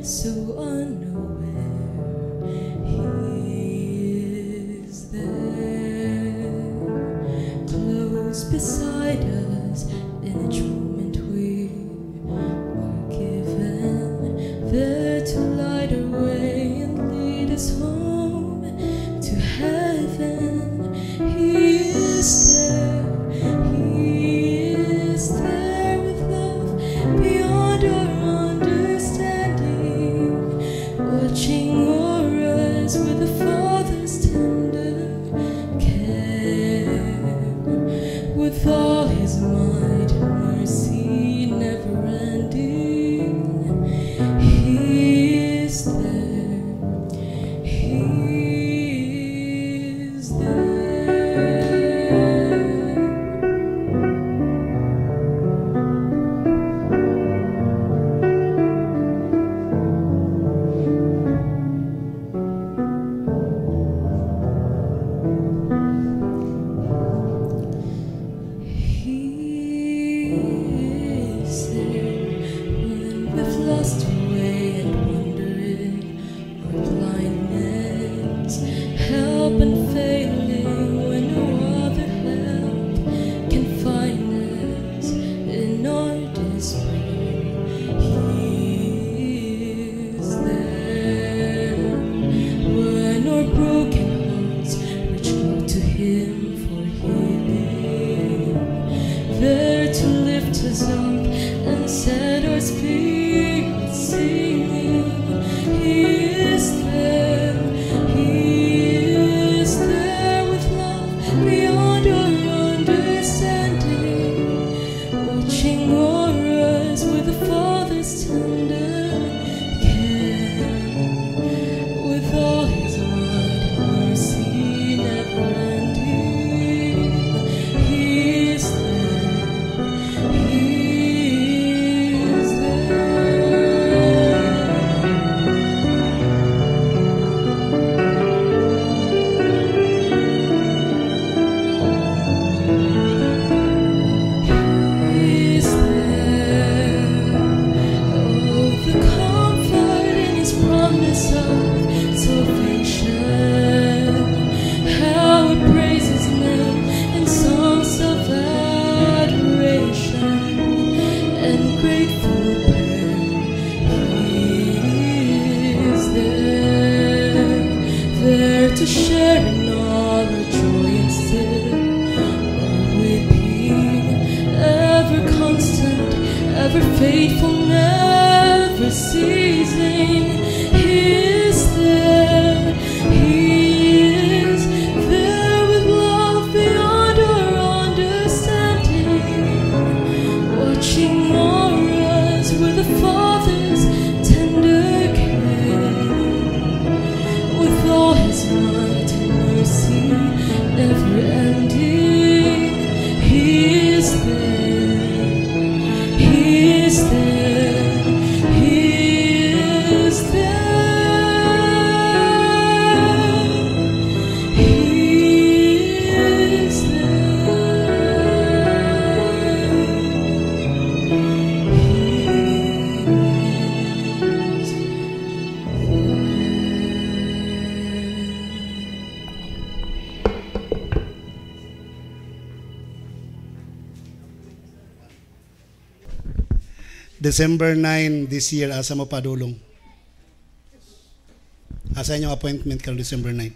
so unaware He is there, close beside us in each moment we were given, there to light our way and lead us home to heaven. He is there, He is there with love beyond our understanding, watching o'er us with a Father's tender care, with all His might, mercy never ending. He is there, He is there. Lost away and wandering, or blindness, help and failing when no other help can find us in our despair. He is there when our broken hearts reach out to Him for healing, there to lift us up and set our spirit singing. He is there, He is there with love beyond our understanding, watching o'er us with a Father's tender care, with all His might, mercy never ending. He is there, He is to share in all our joy and still our weeping, ever constant, ever faithful, never ceasing. He is there, He is there with love beyond our understanding, watching o'er us with a Father's tender care, with all His might and mercy never ending. He is there, He is there, He is there, He is December 9 this year, asa mo padulong? Asa inyong appointment karon December 9?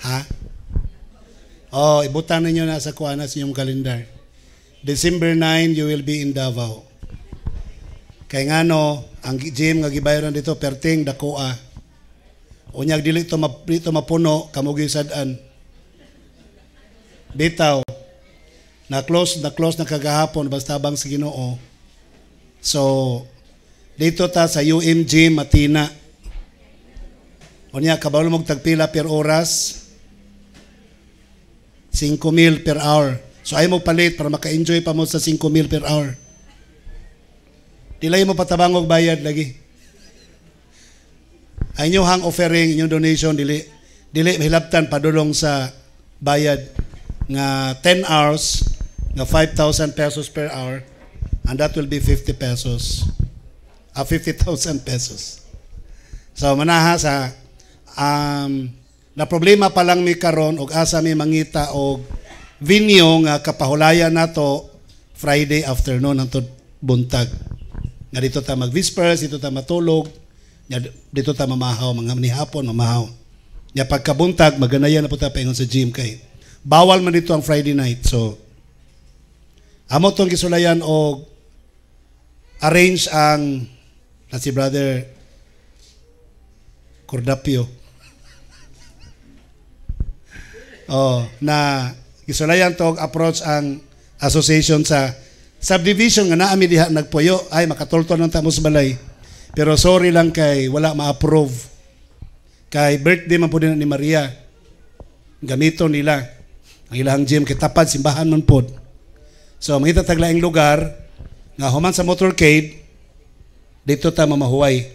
Ha? Oh, ibutan ninyo na sa kuana sa inyong kalendar. December 9, you will be in Davao. Kay ngano, ang gym nga gibayaran dito perting dakoa. Unyag dili to mapuno kamugi sad-an. Bitaw. Na-close na kagahapon basta bang sa Ginoo. So, dito ta sa UMG Matina. Unya kabalo mong tagpila per oras. 5,000 per hour. So ay mo palit para maka-enjoy pa mo sa 5,000 per hour. Dilay mo patabangog bayad lagi. Ay nyo hang offering, inyong donation, dili mahilabtan padulong sa bayad nga 10 hours nga 5,000 pesos per hour, and that will be 50 pesos. 50,000 pesos. So manaha sa na problema pa lang mi karon og asa mi mangita og venue nga kapahulayan nato Friday afternoon hangtod buntag. Nga dito ta mag-vespers, dito ta matulog, dito ta mamahaw, mga manihapon mamahaw. Nya pagkabuntag maganayan na po ta paingon sa gym kay bawal man dito ang Friday night. So amo tong gisulayan og arrange ang na si Brother Cordapio. Na gisulayan to approach ang association sa subdivision nga naami diha nagpuyo ay makatultol ng tamos balay. Pero sorry lang kay wala ma-approve. Kay birthday man po din ni Maria. Gamito nila ang ilang gym kay tapad simbahan man pod. So mangita taglaing lugar nga human sa motorcade dito ta mamahuway.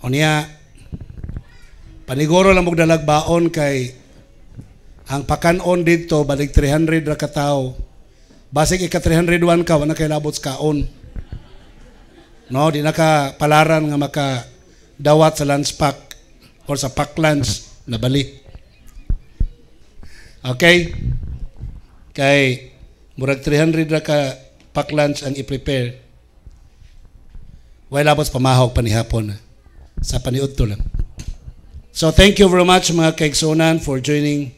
O niya, paniguro lang mong dalagbaon kay ang pakanon dito, balik 300 ra katao. Basig ika 301 ka, wala kay labot sa kaon. No, di na ka palaran nga maka dawat sa lunch pack or sa pack lunch na bali. Okay? Kay murag 300 ra ka pack lunch ang i-prepare. Wala labot pamahog panihapon sa paniudto lang. So thank you very much mga kaigsunan for joining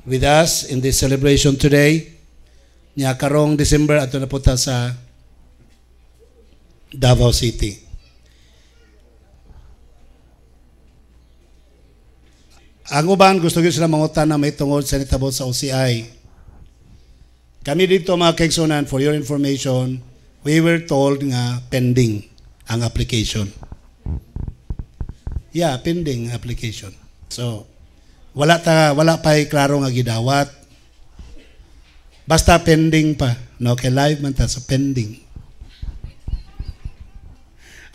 with us in this celebration today. Nya karong December ato na punta sa Davao City. Ang uban gusto ko sila mangutan na may tungod sa nitabo sa OCI. Kami dito mga kaigsunan, for your information, we were told nga pending ang application. Yeah, pending application. So, wala pa klaro nga gidawat. Basta pending pa. No, kay live man ta sa pending.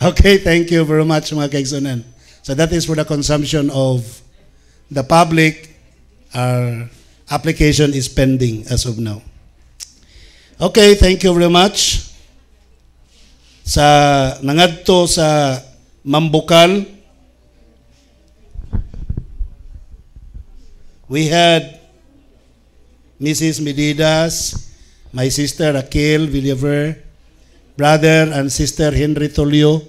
Okay, thank you very much mga kaigsunan. So that is for the consumption of the public. Our application is pending as of now. Okay, thank you very much. Sa nangadto sa Mambukal, we had Mrs. Medidas, my sister Raquel Villaver, brother and sister Henry Tolio,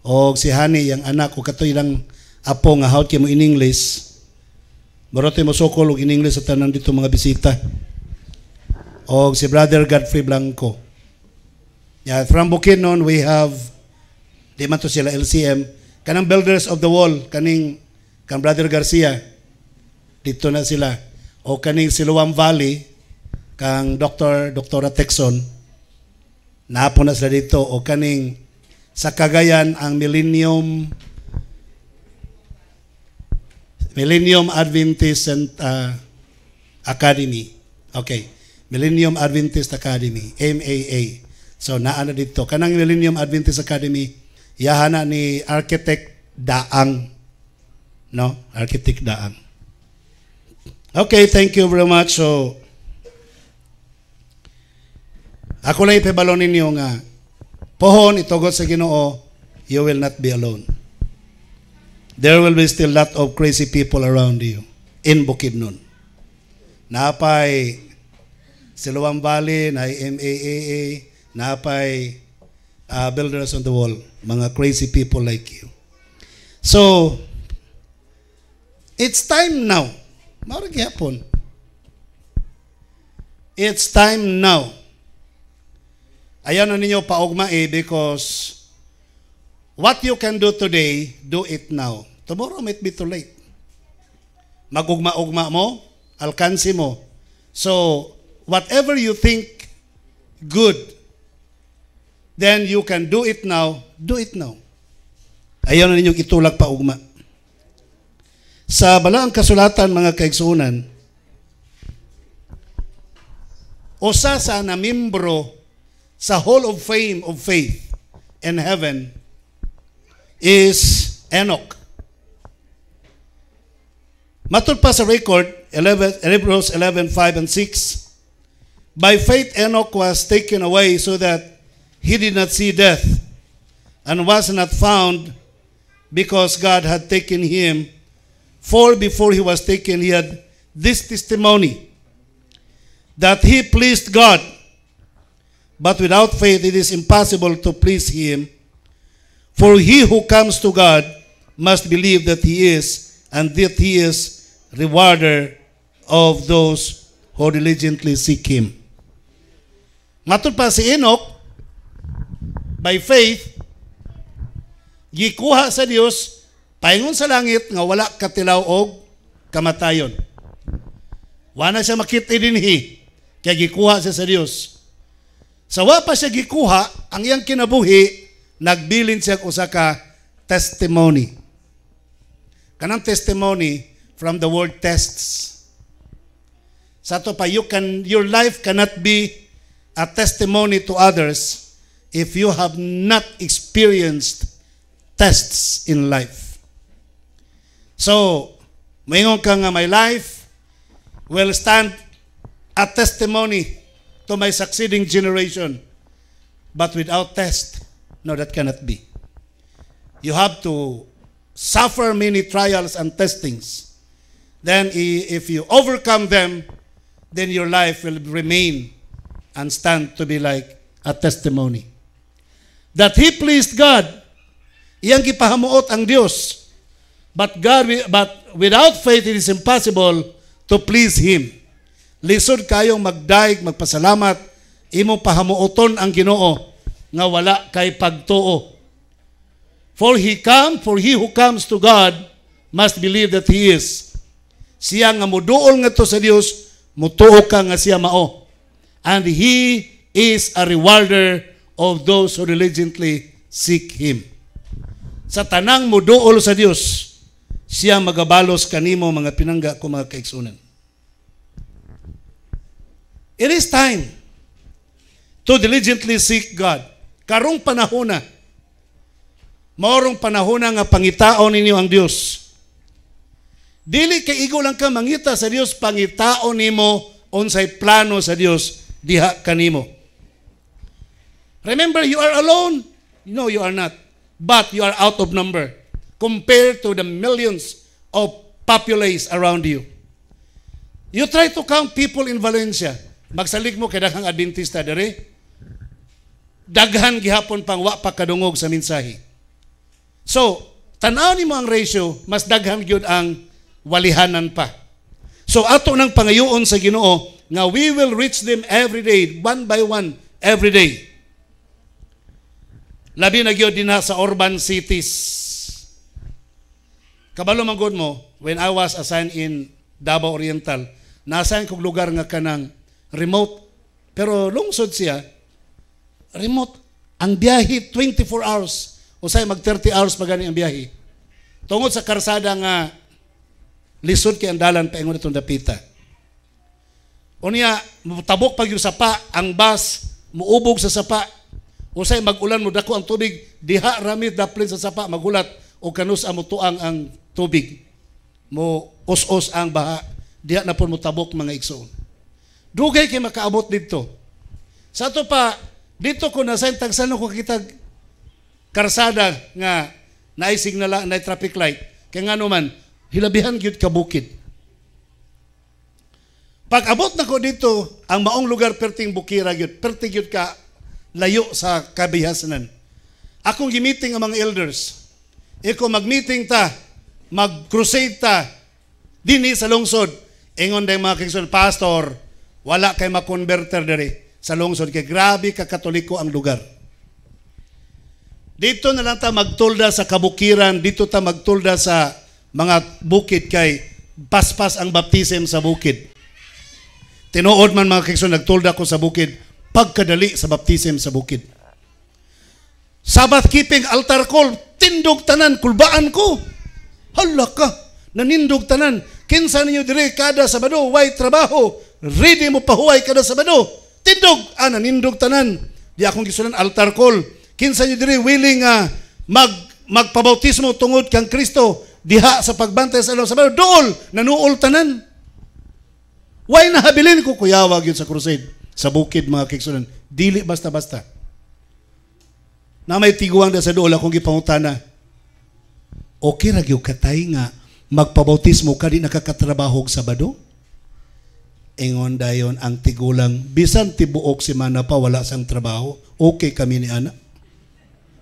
o si Hani, yung anak ko katoy lang apo nga hawt mo in English. Marote mo sokol og in English sa tanan dito mga bisita. O si brother Godfrey Blanco. Yeah, from Bukidnon we have di man to sila LCM, kanang Builders of the Wall, kaning kan brother Garcia. Dito na sila. O kaning Siloam Valley, kang Dr. Texon, napo na sila dito. O kaning sa Cagayan, ang Millennium Adventist Academy. Okay. Millennium Adventist Academy, MAA. So naana dito. Kanang Millennium Adventist Academy, yahana ni Architect Daang. No? Architect Daang. Okay, thank you very much. So, ako lang ipibalo ninyo nga, pohon, itugot sa Ginoo, you will not be alone. There will be still a lot of crazy people around you in Bukidnon. Napay Siloam Valley, na MAAA, napay Builders on the Wall, mga crazy people like you. So, it's time now. Maurag yapon. It's time now. Ayan na ninyo paugma because what you can do today, do it now. Tomorrow might be too late. Magugma-ugma mo, alkansi mo. So, whatever you think good, then you can do it now, do it now. Ayaw na ninyong itulak pa ugma. Sa balaang kasulatan mga kaigsunan, usa sa na membro sa Hall of Fame of Faith in heaven is Enoch. Matod pa sa record, Hebrews 11:5 and 6, by faith Enoch was taken away so that he did not see death, and was not found, because God had taken him. For before he was taken, he had this testimony, that he pleased God. But without faith it is impossible to please him. For he who comes to God must believe that he is, and that he is rewarder of those who diligently seek him. Matod pa si Enoch, by faith, gikuha sa Dios, paingon sa langit nga wala katilaw og kamatayon. Wala siya makita dinhi, kaya gikuha siya sa Dios. Sawa pa siya gikuha, ang iyang kinabuhi, nagbilin siya usa ka testimony. Kanang testimony from the word tests. Sa to pa, your life cannot be a testimony to others if you have not experienced tests in life. So, maingon ka nga, my life will stand a testimony to my succeeding generation. But without test, no, that cannot be. You have to suffer many trials and testings. Then, if you overcome them, then your life will remain and stand to be like a testimony. That he pleased God, iyang gipahamuot ang Dios. But without faith, it is impossible to please Him. Lisod kayong magdaig, magpasalamat, imong pahamuoton ang Ginoo nga wala kay pagtuo. For he who comes to God must believe that He is. Siya nga muduol nga to sa Dios, mutuo ka nga siya mao. And He is a rewarder of those who diligently seek Him. Sa tanang muduol sa Dios, siya magabalos kanimo mga pinangga ko mga kaigsunan. It is time to diligently seek God. Karong panahon na, maorong panahon na nga pangitaon ninyo ang Dios. Dili kay igo lang ka mangita sa Dios, pangitaon nimo unsay plano sa Dios diha kanimo. Remember, you are alone. No, you are not. But you are out of number compared to the millions of populace around you. You try to count people in Valencia. Magsalig mo kay daghang Adventista dere. Daghan gihapon pang wa pa kadungog sa mensahe. So, tanaw nimo ang ratio, mas daghan gyud ang walihanan pa. So ato nang pangayoon sa Ginoo nga we will reach them every day, one by one, every day. Labi na gyud dinha sa urban cities. Kabalo man gud mo, when I was assigned in Davao Oriental, na-assign kog lugar nga kanang remote, pero lungsod siya, remote. Ang biyahe 24 hours, usay mag 30 hours pa gani ang biyahe. Tungod sa karsada nga lisod kay ang dalan paingon itong dapita. Unya, tabok pag yung sapa, ang bus, muubog sa sapa. Usay mag-ulan mo dako ang tubig, diha rami daplin sa sapa, magulat o kanus amo tuang ang tubig. Mo os-os ang baha, diha na po mo tabok mga igsoon. Dugay kay makaabot dito. Sa to pa, dito ko na sa tagsan ko kita karsada nga naay signal, naay traffic light. Kaya nga naman, hilabihan gyud ka bukid. Pag abot na ko dito, ang maong lugar perting bukira gyud, perting gyud ka layo sa kabihasanan. Akong gimiting ang mga elders. Iko mag-meeting ta, mag-crusade ta, dinhi sa lungsod. Ingon day mga kigsoon, pastor, wala kay makonverter dere sa lungsod kay grabe ka katoliko ang lugar. Dito na lang ta magtulda sa kabukiran, dito ta magtulda sa mga bukid kay paspas ang baptism sa bukid. Tinuod man mga kigsoon, nagtulda ko sa bukid, pagkadali sa baptism sa bukid. Sabbath keeping, altar call, tindog tanan, kulbaan ko. Hala ka, nanindog tanan. Kinsa ninyo dire kada Sabado, way trabaho, ready mo pahuway kada Sabado. Tindog, nanindog tanan. Di akong gisunan altar call. Kinsa ninyo dire willing magpabautismo tungod kang Kristo, diha sa pagbantay sa Sabado, dool, nanuol tanan. Why nahabilin ko kuyawag yun sa crusade? Sa bukid mga kigsunan. Dili basta-basta. Na may tiguang da sa dool akong gipangutana. Okay ra gyud katay nga magpabautismo ka di nakakatrabaho og Sabado? Ingon dayon ang tigulang bisan tibuok semana pa wala sang trabaho. Okay kami ni ana.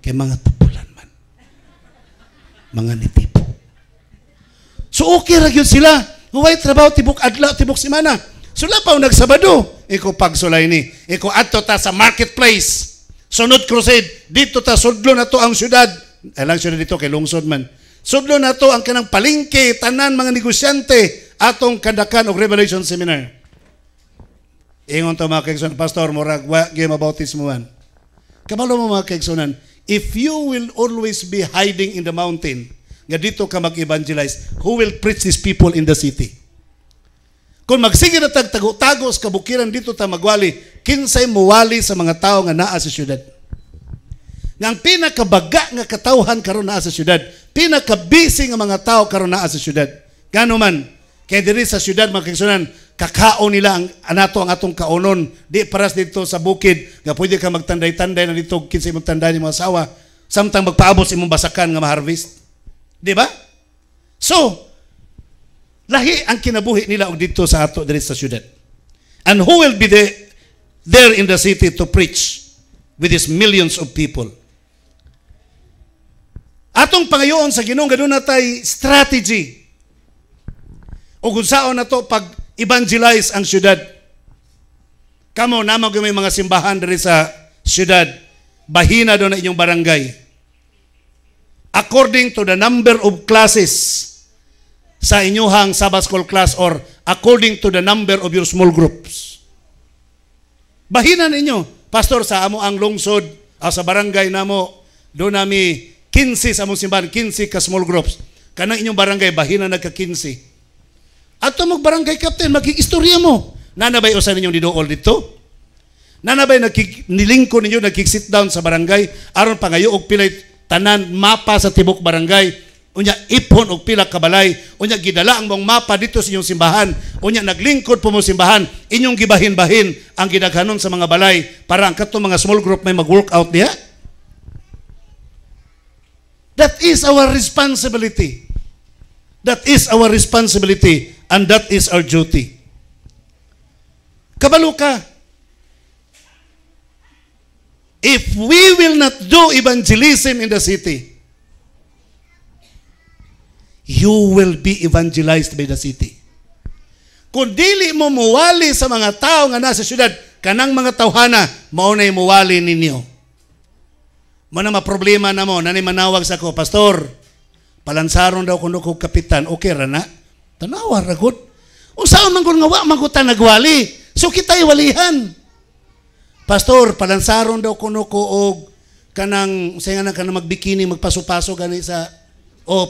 Kay mga tupulan man. Mga nitipo. So okay ra gyud sila. Huwag trabaho tibok adlaw tibok semana. Sula pa nagsabado. Iko pagsulay ni. Iko adto ta sa marketplace. Sunod crusade, dito ta sudlo na to ang syudad. Lang syudad dito kay lungsod man. Sudlo na to ang kanang palengke, tanan mga negosyante atong kandakan og Revelation Seminar. Ingon to mga kaigsunan, Pastor, murag wa gyud mabautismuhan. Kabalo mo mga kaigsunan, if you will always be hiding in the mountain, nga dito ka mag-evangelize, who will preach these people in the city? Kung magsige na tagtago-tago sa kabukiran dito ta magwali, kinsay muwali sa mga tao nga naa sa syudad. Nga ang pinakabaga nga katawhan karon naa sa syudad, pinaka-busy nga mga tao karon naa sa syudad. Gano man, kaya diri sa syudad mga kaigsunan, kakaon nila ang atong kaonon, di paras dito sa bukid, nga pwede ka magtanday-tanday na dito, kinsay magtanday ni mga asawa, samtang magpaabot sa imong basakan nga ma-harvest. Di ba? So, lahi ang kinabuhi nila og dito sa ato diri sa syudad. And who will be there in the city to preach with these millions of people? Atong pangayoon sa Ginoo gadun natay strategy. O kung saan na to pag-evangelize ang syudad. Kamo namang may mga simbahan diri sa syudad. Bahina do na inyong barangay. According to the number of classes sa inyuhang Sabbath School class or according to the number of your small groups. Bahinan ninyo, Pastor, sa amo ang lungsod, sa barangay namo, doon nami 15 sa among simbahan, 15 ka small groups. Kanang inyong barangay, bahinan nagka 15. Ato mag barangay captain, magkikistorya mo. Nanabay usan ninyong didool dito? Nanabay nilingko ninyo, nagkik-sit down sa barangay, aron pangayo og pilay tanan mapa sa tibok barangay, unya ipon og pila ka balay, unya gidala ang mong mapa dito sa inyong simbahan, unya naglingkod po mo simbahan, inyong gibahin-bahin ang gidaghanon sa mga balay para ang katong mga small group may mag-workout diha. That is our responsibility. That is our responsibility and that is our duty. Kabalo ka. If we will not do evangelism in the city, you will be evangelized by the city. Kung dili mo muwali sa mga tao nga nasa syudad, kanang mga tawhana, maunay muwali ninyo. Mana problema na mo, nanay manawag sa ko, Pastor, palansaron daw kuno ko kapitan, okay ra na? Tanawa, ragot. O saan man kung nga magutan nagwali? So kita'y walihan. Pastor, palansaron daw kuno ko og kanang, saya nga na kanang magbikini, magpaso-paso gani sa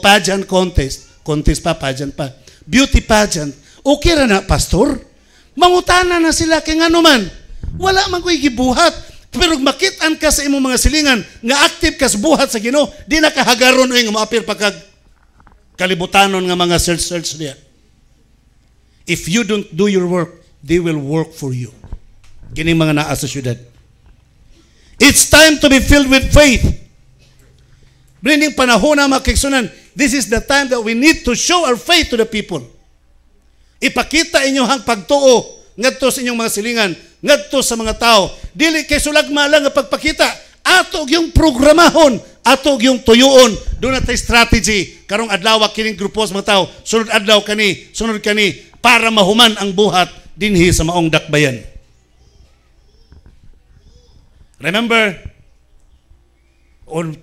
pageant contest. Contest pa, pageant pa. Beauty pageant. Okay ra na, Pastor? Mangutana na sila kay ngano man. Wala man ko'y gibuhat. Pero makitaan ka sa imong mga silingan nga active ka sa buhat sa Ginoo, di na kahagaron oy nga maapir pa kag kalibutanon nga mga search diya. If you don't do your work, they will work for you. Kining mga naa sa syudad. It's time to be filled with faith. Brining panahon na makiksunan, this is the time that we need to show our faith to the people. Ipakita inyong pagtuo ngadto sa inyong mga silingan, ngadto sa mga tao. Dili kay sulagma lang nga pagpakita. Ato yung programahon, ato yung tuyoon. Doon natay strategy. Karong adlaw kining grupo sa mga tao, sunod adlaw kani, sunod kani, para mahuman ang buhat dinhi sa maong dakbayan. Remember,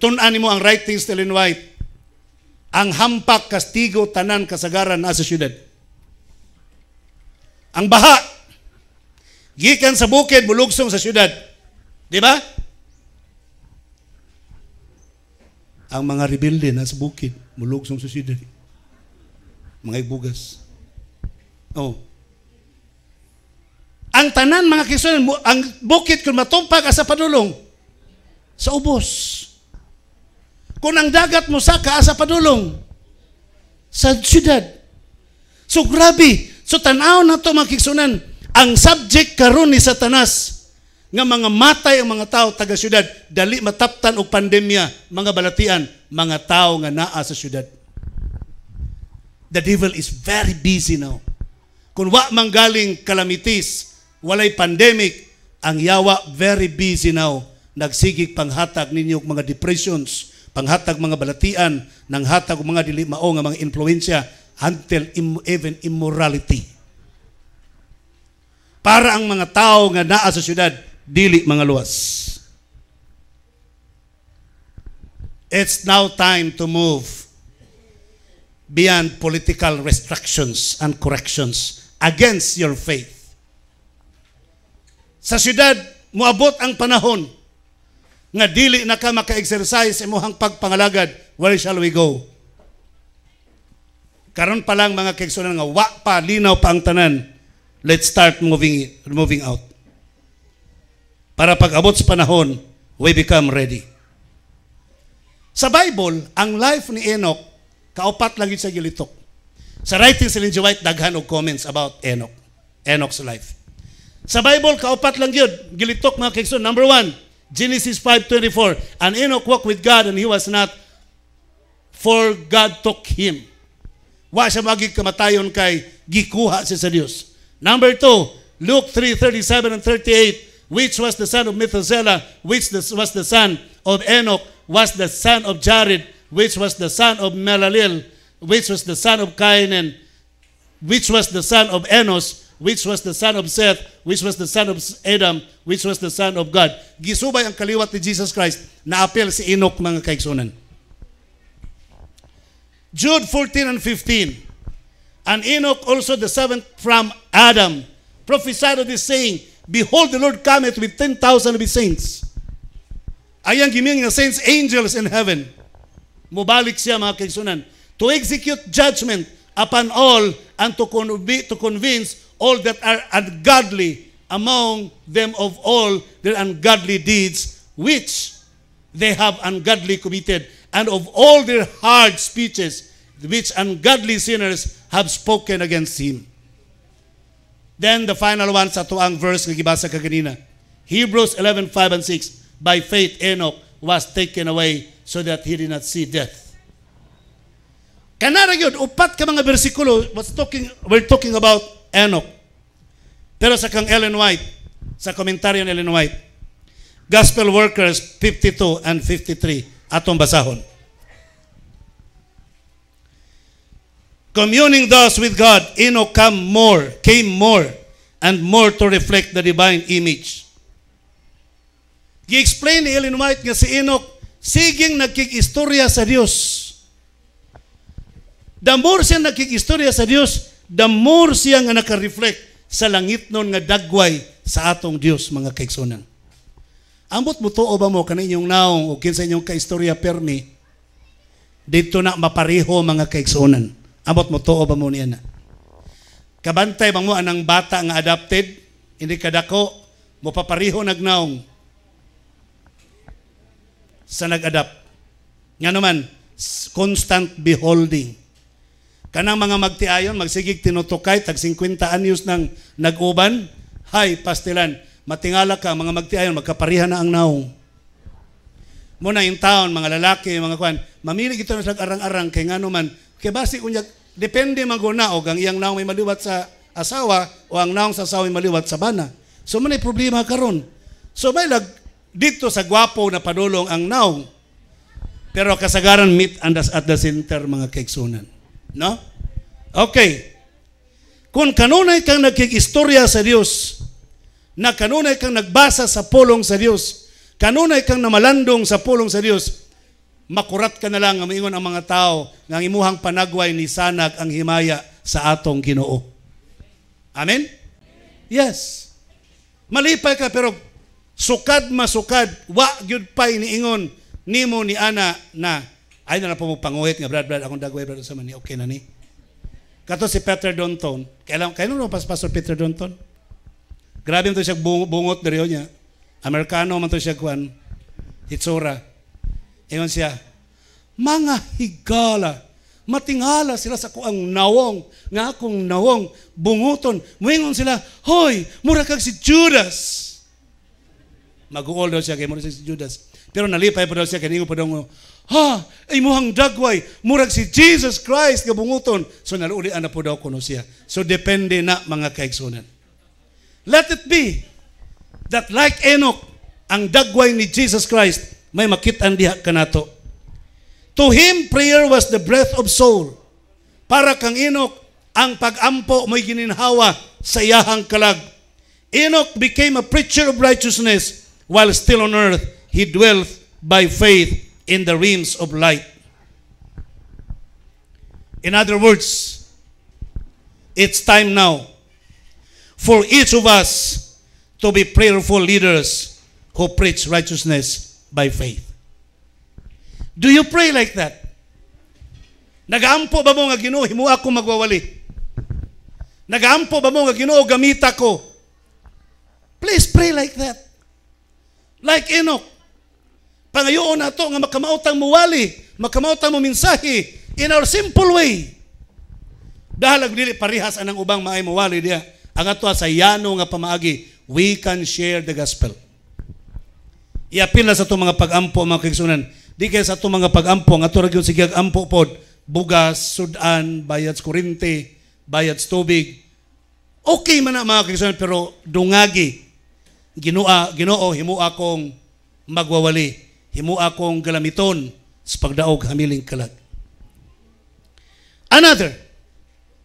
tun-an mo ang writings ni Ellen White, ang hampak, kastigo, tanan, kasagaran na sa syudad. Ang baha, gikan sa bukid, mulugsong sa syudad. Di ba? Ang mga rebelde na sa bukid, mulugsong sa syudad. Mga ibugas. Oh. Ang tanan, mga kisunan, ang bukid kung matumpag sa padulong, sa ubos. Kung ang dagat mo saka sa padulong, sa syudad. So grabe. So tanaw na to mga kisunan, ang subject karon ni Satanas nga mga matay ang mga tao taga syudad, dali mataptan og pandemya, mga balatian, mga tao nga naa sa syudad. The devil is very busy now. Kung wa manggaling calamities, walay pandemic, ang yawa very busy now. Nagsigig panghatag ninyo mga depressions, panghatag mga balatian, nang hatag mga dili mao nga mga influensya, until even immorality. Para ang mga tao nga naa sa syudad, dili mga luwas. It's now time to move beyond political restrictions and corrections against your faith. Sa syudad, muabot ang panahon nga dili na ka maka-exercise imong pagpangalagad. Where shall we go? Karon pa lang mga kaigsunan nga wa pa linaw pa ang tanan. Let's start moving out. Para pag abot sa panahon, we become ready. Sa Bible, ang life ni Enoch kaupat lang yun sa gilitok. Sa writing si Ellen G. White, daghan og comments about Enoch. Enoch's life. Sa Bible, kaupat lang yun. Gilitok mga kaigsunan. Number 1, Genesis 5:24. And Enoch walked with God and he was not, for God took him. Wa siya magig kamatayon kay gikuha siya sa Dios. Number 2, Luke 3:37 and 38. Which was the son of Methuselah, which was the son of Enoch, was the son of Jared, which was the son of Melalel, which was the son of Cainan, which was the son of Enos, which was the son of Seth, which was the son of Adam, which was the son of God. Gisubay ang kaliwat ni Jesus Christ na apel si Enoch mga kaigsunan. Jude 14 and 15. And Enoch also the seventh from Adam prophesied of this saying, behold, the Lord cometh with 10,000 of his saints. Ayang giming nga saints, angels in heaven. Mubalik siya mga kaigsunan. To execute judgment upon all and to convince all that are ungodly among them of all their ungodly deeds which they have ungodly committed, and of all their hard speeches which ungodly sinners have spoken against him. Then the final one sa tuang verse nga gibasa kaganina. Hebrews 11:5 and 6. By faith Enoch was taken away so that he did not see death. Kanara yun, upat ka mga bersikulo, we're talking about Enoch. Pero sa kang Ellen White, sa komentaryo ni Ellen White, Gospel Workers 52 and 53, atong basahon. Communing thus with God, Enoch came more and more to reflect the divine image. Gi-explain ni Ellen White nga si Enoch, siging nagkikistorya sa Dios. The more siya nagkikistorya sa Dios, the more siya nga nakareflect sa langit nun nga dagway sa atong Dios mga kaigsunan. Ambot mo tuo ba mo kaninyong naong o kinsa inyong kaistorya permi, dito na mapareho mga kaigsunan. Ambot mo tuo ba mo niya na? Kabantay bang mo anang bata nga adopted, hindi kadako, mo papareho nagnaong sa nag-adapt. Nga naman, constant beholding. Kanang mga magtiayon, magsigig tinutukay, tag 50 anyos nang nag-uban, hay, pastilan, matingala ka, mga magtiayon, magkaparihan na ang naong. Muna yung taon, mga lalaki, mga kwan, mamili ito na arang-arang, kay nga naman, kay basi kunya, depende maguna, o ang iyang naong may maliwat sa asawa, o ang naong sa asawa may maliwat sa bana. So, manay problema karon. So, may dito sa gwapo na padulong ang naong, pero kasagaran meet at the center mga kaigsunan. No? Okay. Kung kanunay kang nagkikistorya sa Dios, na kanunay kang nagbasa sa pulong sa Dios, kanunay kang namalandong sa pulong sa Dios, makurat ka na lang ang maingon ang mga tao nga imuhang panagway ni sanag ang himaya sa atong Ginoo. Amen? Yes. Malipay ka pero sukad masukad, wa gyud pay niingon nimo ni ana na ay na po mo panguhit nga brad akong dagway brad sa mani okay na ni. Kato si Peter Donton, kailan no Pastor Peter Donton? Grabe man to siya bungot diri niya. Amerikano man to siya kwan. Hitsura. Ingon siya, mga higala, matingala sila sa kuang nawong, nga akong nawong bunguton. Moingon sila, hoy, mura kag si Judas. Mag-uol daw siya kay murag si Judas. Pero nalipay pa daw siya kay ningo pa daw ha, imuhang dagway, murag si Jesus Christ nga bunguton. So nalulian na po daw kuno siya. So depende na mga kaigsunan. Let it be that like Enoch, ang dagway ni Jesus Christ may makitaan diha kanato. To him prayer was the breath of soul. Para kang Enoch, ang pag-ampo may gininhawa sa iyahang kalag. Enoch became a preacher of righteousness while still on earth. He dwelt by faith in the realms of light. In other words, it's time now for each of us to be prayerful leaders who preach righteousness by faith. Do you pray like that? Nagaampo ba mo nga Ginoo himo ako magwawali? Nagaampo ba mo nga Ginoo gamita ko? Please pray like that. Like Enoch. Pangayoon nato nga makamautang muwali, makamautang mo mensahe in our simple way. Dahil dili parihas anang ubang maay muwali diya. Ang ato sa yano nga pamaagi, we can share the gospel. Iapil na sa itong mga pag-ampo mga kaigsunan. Di kaya sa itong mga pag-ampo, nga ito rin sige ampo pod, bugas, sudan, bayad sa kurinte, bayad sa tubig. Okay man na mga kaigsunan, pero dungagi. Ginoo, himo akong magwawali. Himo akong galamiton sa pagdaog hamiling kalag. Another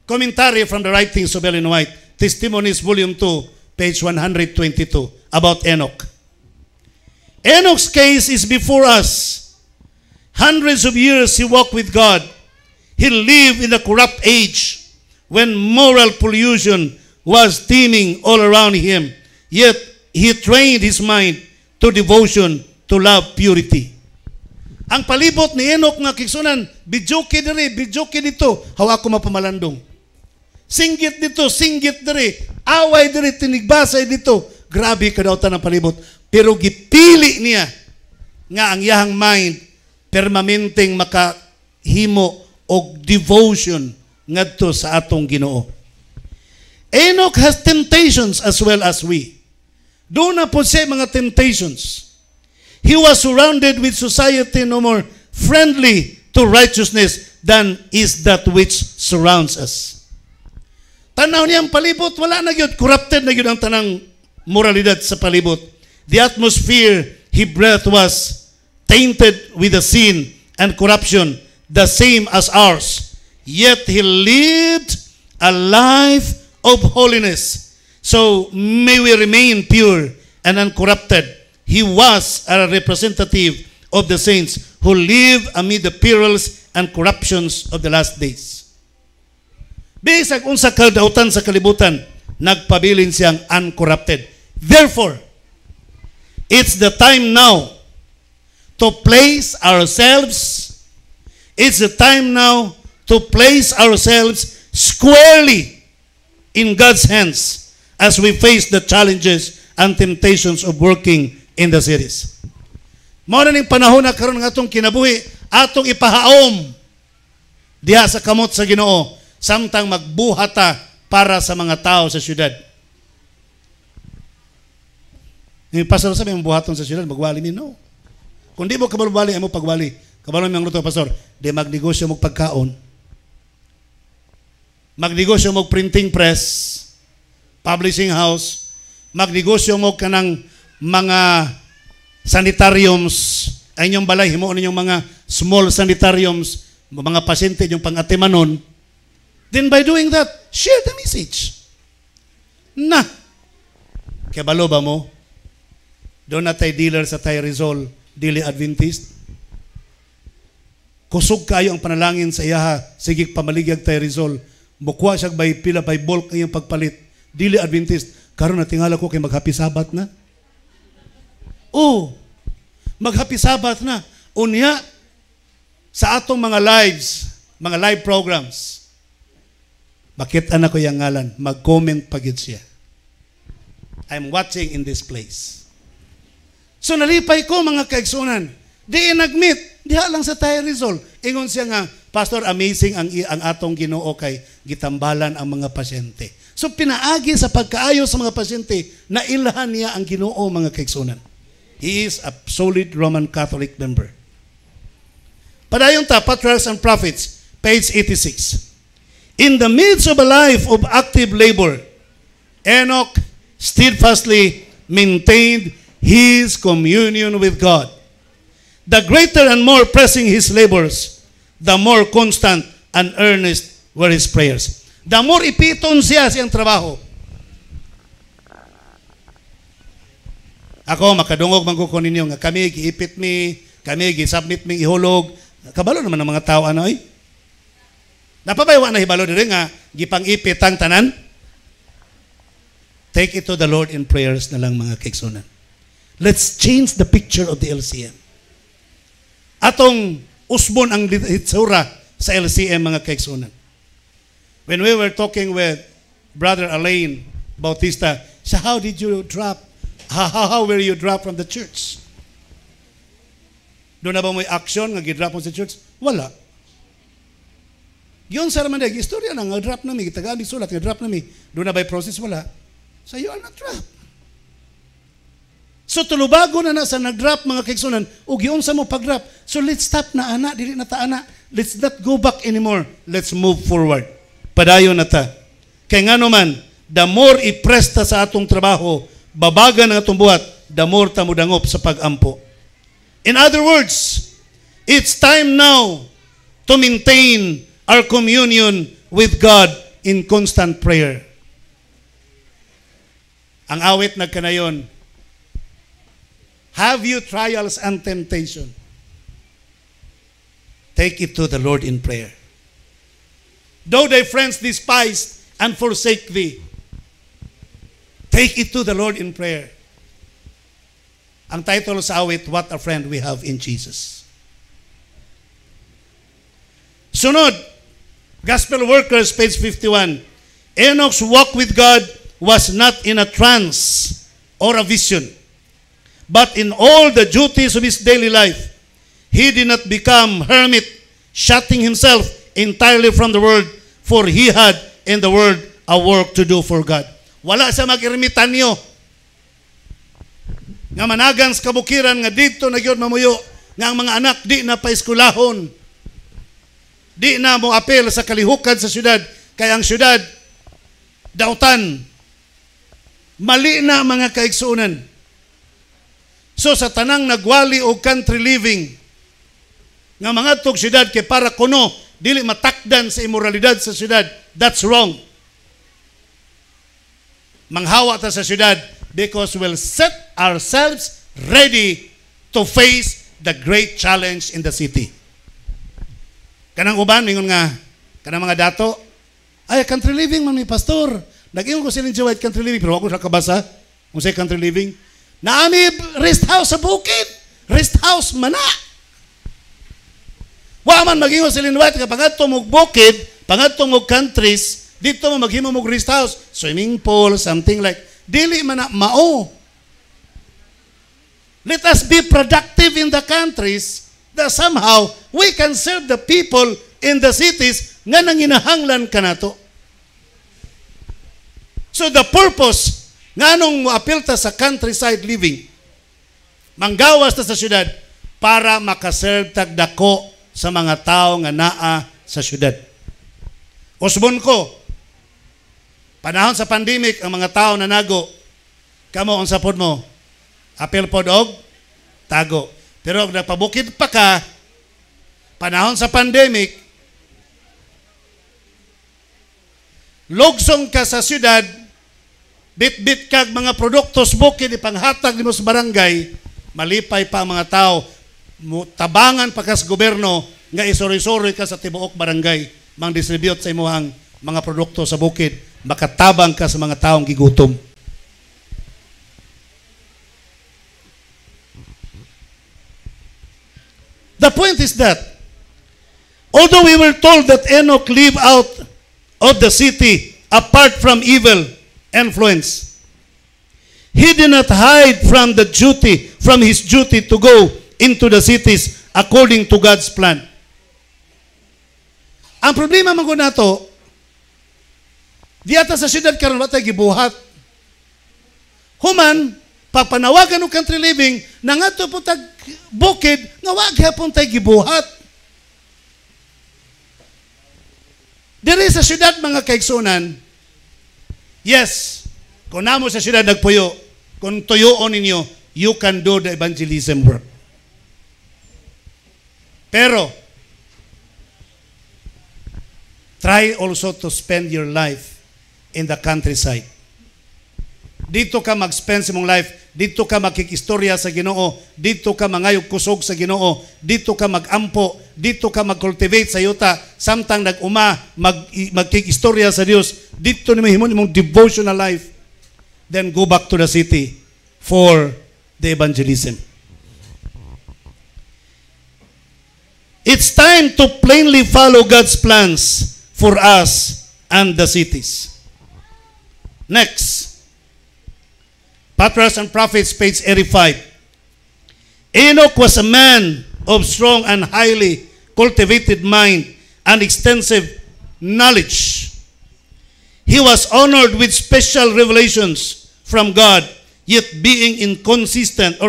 commentary from the writings of Ellen White, Testimonies, Volume 2, page 122, about Enoch. Enoch's case is before us. Hundreds of years he walked with God. He lived in a corrupt age when moral pollution was teeming all around him. Yet he trained his mind to devotion, to love, purity. Ang palibot ni Enoch nga kigsunan, bidyoke diri, bidyoke dito, hawa ko mapamalandong. Singgit dito, singgit diri, away diri, tinigbasay dito. Grabe ka daw tanang palibot. Pero gipili niya nga ang iyahang mind permanenteng makahimo og devotion ngadto sa atong Ginoo. Enoch has temptations as well as we. Doon na po siya mga temptations. He was surrounded with society no more friendly to righteousness than is that which surrounds us. Tanaw niya ang palibot, wala na yun. Corrupted na yun ang tanang moralidad sa palibot. The atmosphere he breathed was tainted with the sin and corruption, the same as ours. Yet he lived a life of holiness. So may we remain pure and uncorrupted. He was a representative of the saints who live amid the perils and corruptions of the last days. Bisag unsa kadautan sa kalibutan, nagpabilin siyang uncorrupted. Therefore, it's the time now to place ourselves, it's the time now to place ourselves squarely in God's hands as we face the challenges and temptations of working in the series. Mao na ning panahon na karon nga atong kinabuhi, atong ipahaom diha sa kamot sa Ginoo, samtang magbuhata para sa mga tao sa syudad. Yung pastor sabi, yung buhaton sa syudad, magwali mi, no. Kung di mo kabalwali, ay mo pagwali. Kabalo mi ang luto, pastor, di magnegosyo mo pagkaon. Magnegosyo mo printing press, publishing house, magnegosyo mo kanang mga sanitariums, ay inyong balay, himuon ninyong mga small sanitariums, mga pasyente yung pang-atimanon. Then by doing that, share the message. Na, kaya balo ba mo? Doon na tayo dealer sa tayo Rizal, Dili Adventist. Kusog kayo ang panalangin sa iyaha, sige pamaligag tayo Rizal. Mukha siya by pila, by bulk ang iyong pagpalit. Dili Adventist, karon na tingala ko kay mag-happy Sabbath na. Oh, mag-happy Sabbath na. Unya, sa atong mga lives, mga live programs, bakit anak ko yung ngalan? Mag-comment pagid siya. I'm watching in this place. So nalipay ko mga kaigsunan. Di nag-meet. Diha lang sa tayo Rizal. Ingon siya nga, Pastor, amazing ang atong Ginoo kay gitambalan ang mga pasyente. So pinaagi sa pagkaayo sa mga pasyente na ilahan niya ang Ginoo mga kaigsunan. He is a solid Roman Catholic member. Padayon ta, Patriarchs and Prophets, page 86. In the midst of a life of active labor, Enoch steadfastly maintained his communion with God. The greater and more pressing his labors, the more constant and earnest were his prayers. The more ipiton siya siyang trabaho. Ako, makadungog man ko ninyo nga kami, giipit mi, kami, gisubmit mi, ihulog. Kabalo naman ng mga tao, ano eh? Napabaywa na hibalo din nga, gipang-ipit ang tanan. Take it to the Lord in prayers na lang mga kaigsunan. Let's change the picture of the LCM. Atong usbon ang hitsura sa LCM mga kaigsunan. When we were talking with Brother Alain Bautista, so how did you drop? How were you dropped from the church? Doon na ba may action nga gidrop mo sa church? Wala. Yun sa raman dahil, istorya na nga drop nami, gitagaan di sulat, nga drop nami. Doon na ba process? Wala. So you are not dropped. So tulubago na sa nag-drop mga kaigsunan, o giyon sa mo pag-drop. So let's stop na ana, dili na ta ana. Let's not go back anymore. Let's move forward. Padayon na ta. Kaya nga naman, the more ipresta sa atong trabaho, babaga ng atong buhat, the more ta mudangop sa pag-ampo. In other words, it's time now to maintain our communion with God in constant prayer. Ang awit nagkanayon, have you trials and temptation? Take it to the Lord in prayer. Though thy friends despise and forsake thee, take it to the Lord in prayer. Ang title sa awit, What a Friend We Have in Jesus. Sunod, Gospel Workers, page 51. Enoch's walk with God was not in a trance or a vision, but in all the duties of his daily life. He did not become hermit, shutting himself entirely from the world, for he had in the world a work to do for God. Wala siya mag-ermitanyo. Nga managan sa kabukiran, nga dito na yun mamuyo, nga ang mga anak di na paiskulahon. Di na mo apel sa kalihukan sa syudad, kaya ang syudad, dautan. Mali na mga kaigsunan. So sa tanang nagwali o country living, nga mga tog syudad, kay para kuno, dili matakdan sa imoralidad sa syudad, that's wrong. Manghawa ta sa syudad because we'll set ourselves ready to face the great challenge in the city. Kanang uban, mingon nga, kanang mga dato, ay, country living man may pastor. Nag-ingon ko silang White country living, pero ako sa kabasa, kung sa'y country living, naami rest house sa bukid, rest house mana. Waman mag-ingon silang White, kapag ito mong bukid, pag ito mong countries, dito mo maghimo mong rest house, swimming pool, something like, dili man na mao. Let us be productive in the countries that somehow we can serve the people in the cities nga nanginahanglan kanato. So the purpose nga nung apil ta sa countryside living, manggawas ta sa syudad para makaserve tagdako sa mga tao nga naa sa syudad. Usbon ko, panahon sa pandemic, ang mga tao na nago, kamo ang sapod mo, apil pod og tago. Pero kung napabukid pa ka, panahon sa pandemic, logsong ka sa syudad, bit-bit kag mga produktos bukid, ipanghatag mo sa barangay, malipay pa ang mga tao, tabangan pa ka sa gobyerno, nga isori-sori ka sa tibuok barangay, mang-distribute sa imuhang mga produkto sa bukid, makatabang ka sa mga taong gigutom. The point is that, although we were told that Enoch lived out of the city apart from evil influence, he did not hide from his duty to go into the cities according to God's plan. Ang problema man ko nato, di ata sa syudad karon wa tay gibuhat. Human, Pagpanawagan ng country living, na nga ito po tag bukid, nga wag hapon tayo gibuhat. Diri sa syudad, mga kaigsunan, yes, kung namo sa syudad nagpuyo, kung tuyoon ninyo, you can do the evangelism work. Pero, try also to spend your life in the countryside. Dito ka mag-spend sa mong life, dito ka makikistorya sa Ginoo, dito ka mangayog kusog sa Ginoo, dito ka mag-ampo, dito ka mag-cultivate sa yuta, samtang nag-uma, magkikistorya sa Dios, dito ni mahimon imong devotional life. Then go back to the city for the evangelism. It's time to plainly follow God's plans for us and the cities. Next, Patriarchs and Prophets, page 85. Enoch was a man of strong and highly cultivated mind and extensive knowledge. He was honored with special revelations from God, yet being in constant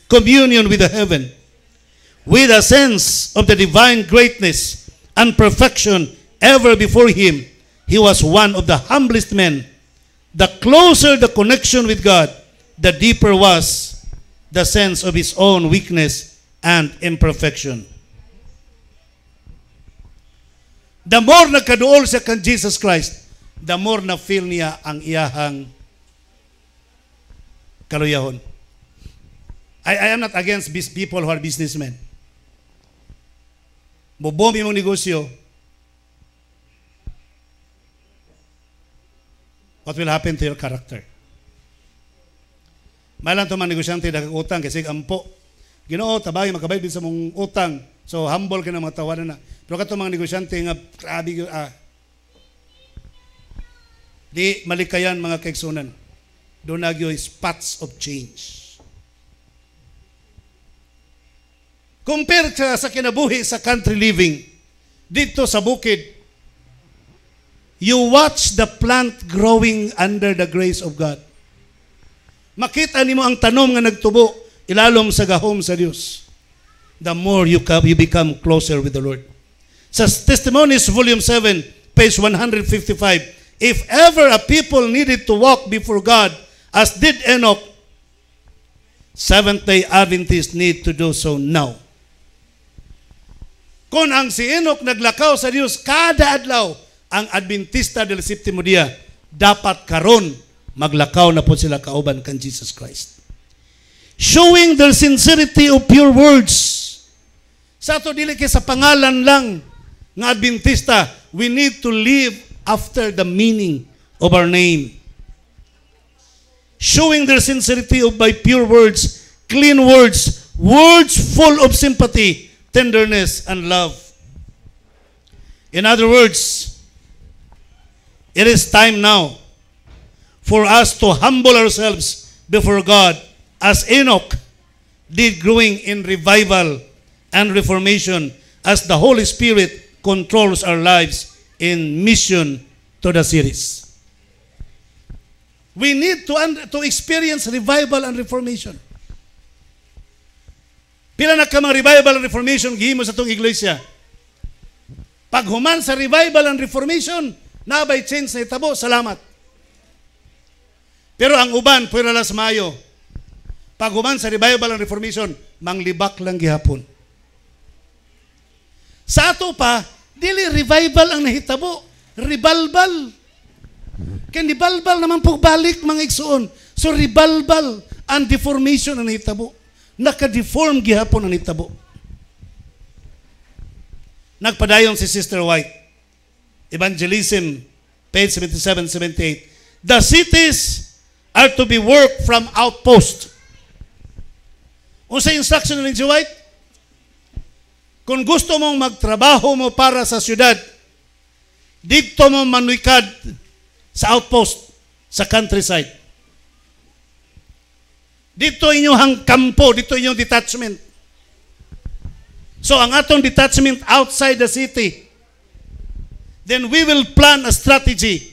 communion with the heaven. With a sense of the divine greatness and perfection ever before him, he was one of the humblest men. The closer the connection with God, the deeper was the sense of his own weakness and imperfection. The more nagkaduol siya kan Jesus Christ, the more na feel niya ang iyahang kaluyahon. I am not against people who are businessmen. Bobomi mong negosyo, what will happen to your character? Malang ito mga negosyante nag-utang kasi ampo. Ginoo, tabagi makabayad din sa mong utang. So humble ka na mga tawanan na. Pero kato mga negosyante nga, grabe, di malikayan mga kaigsunan. Doon nagyo spots of change. Compare sa kinabuhi sa country living, dito sa bukid, you watch the plant growing under the grace of God. Makita nimo ang tanom nga nagtubo, ilalom sa gahom sa Dios. The more you become closer with the Lord. Sa Testimonies, Volume 7, page 155, if ever a people needed to walk before God, as did Enoch, Seventh-day Adventists need to do so now. Kung ang si Enoch naglakaw sa Dios kada adlaw, ang Adventista del Séptimo Día, dapat karon maglakaw na po sila kauban kan Jesus Christ. Showing their sincerity of pure words. Sa ato dili kay sa pangalan lang nga Adventista, we need to live after the meaning of our name. Showing their sincerity of by pure words, clean words, words full of sympathy, tenderness, and love. In other words, it is time now for us to humble ourselves before God as Enoch did, growing in revival and reformation as the Holy Spirit controls our lives in mission to the cities. We need to experience revival and reformation. Pila na ka mga revival and reformation gihimo sa itong iglesia. Pag human sa revival and reformation, nabay change na itabo, salamat. Pero ang uban, pwera lang sa Mayo. Pag human sa revival and reformation, manglibak lang gihapon. Sa ato pa, dili revival ang nahitabo, ribalbal. Kaya ribalbal naman po balik mga igsoon. So ribalbal and deformation ang nahitabo. Naka-deform gihapon ang nahitabo. Nagpadayon si Sister White. Evangelism, page 77-78. The cities are to be worked from outpost. Unsa instruction ni White? Kung gusto mong magtrabaho mo para sa syudad, dito mo manwikad sa outpost, sa countryside. Dito inyong kampo, dito inyong detachment. So ang atong detachment outside the city, then we will plan a strategy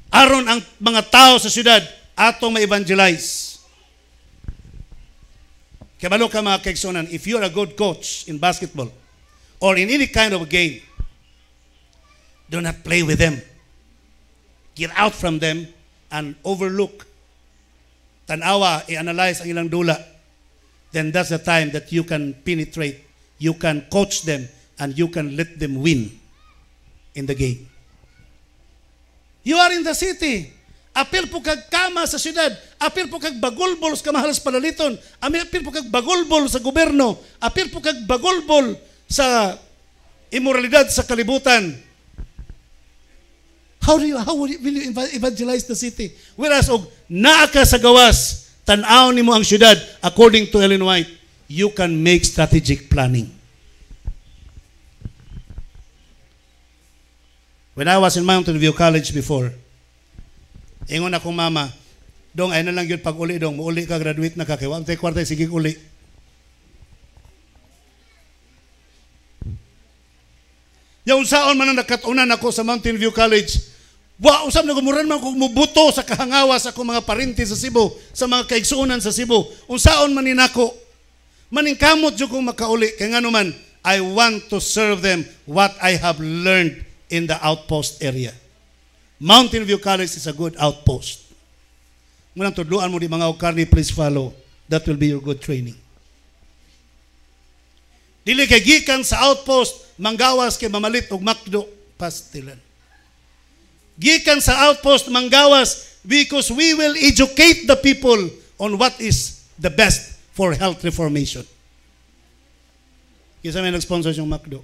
aron ang mga tao sa syudad atong ma-evangelize. Kabalo ka mga kaigsunan, if you're a good coach in basketball or in any kind of game, do not play with them. Get out from them and overlook. Tanawa, i-analyze ang ilang dula. Then that's the time that you can penetrate, you can coach them, and you can let them win in the game. You are in the city. Apil po kag kama sa syudad. Apil po kag bagulbol sa kamahalas palaliton. Apil po kag bagulbol sa gobyerno. Apil po kag bagulbol sa immoralidad sa kalibutan. How will you evangelize the city? Whereas og naa ka sa gawas, tan-aw nimo ang syudad according to Ellen White, you can make strategic planning. When I was in Mountain View College before, ingon akong mama, dong ay na lang yun pag uli dong, muuli ka, graduate na ka, kaya wag tayo kwarta, sige uli. Yung saon man na nakatunan ako sa Mountain View College, usap na gumuran man kung mubuto sa kahangawa sa akong mga parinti sa Cebu, sa mga kaigsuunan sa Cebu, unsaon man ninako, maningkamot dyan kong makauli, kaya nga naman, I want to serve them what I have learned in the outpost area. Mountain View College is a good outpost. Munang tudluan mo di mga ukarni, please follow. That will be your good training. Dili kay gikan sa outpost, manggawas kay mamalit og makdo, pastilan. Gikan sa outpost, manggawas, because we will educate the people on what is the best for health reformation. Kisa may nag-sponsor yung makdo.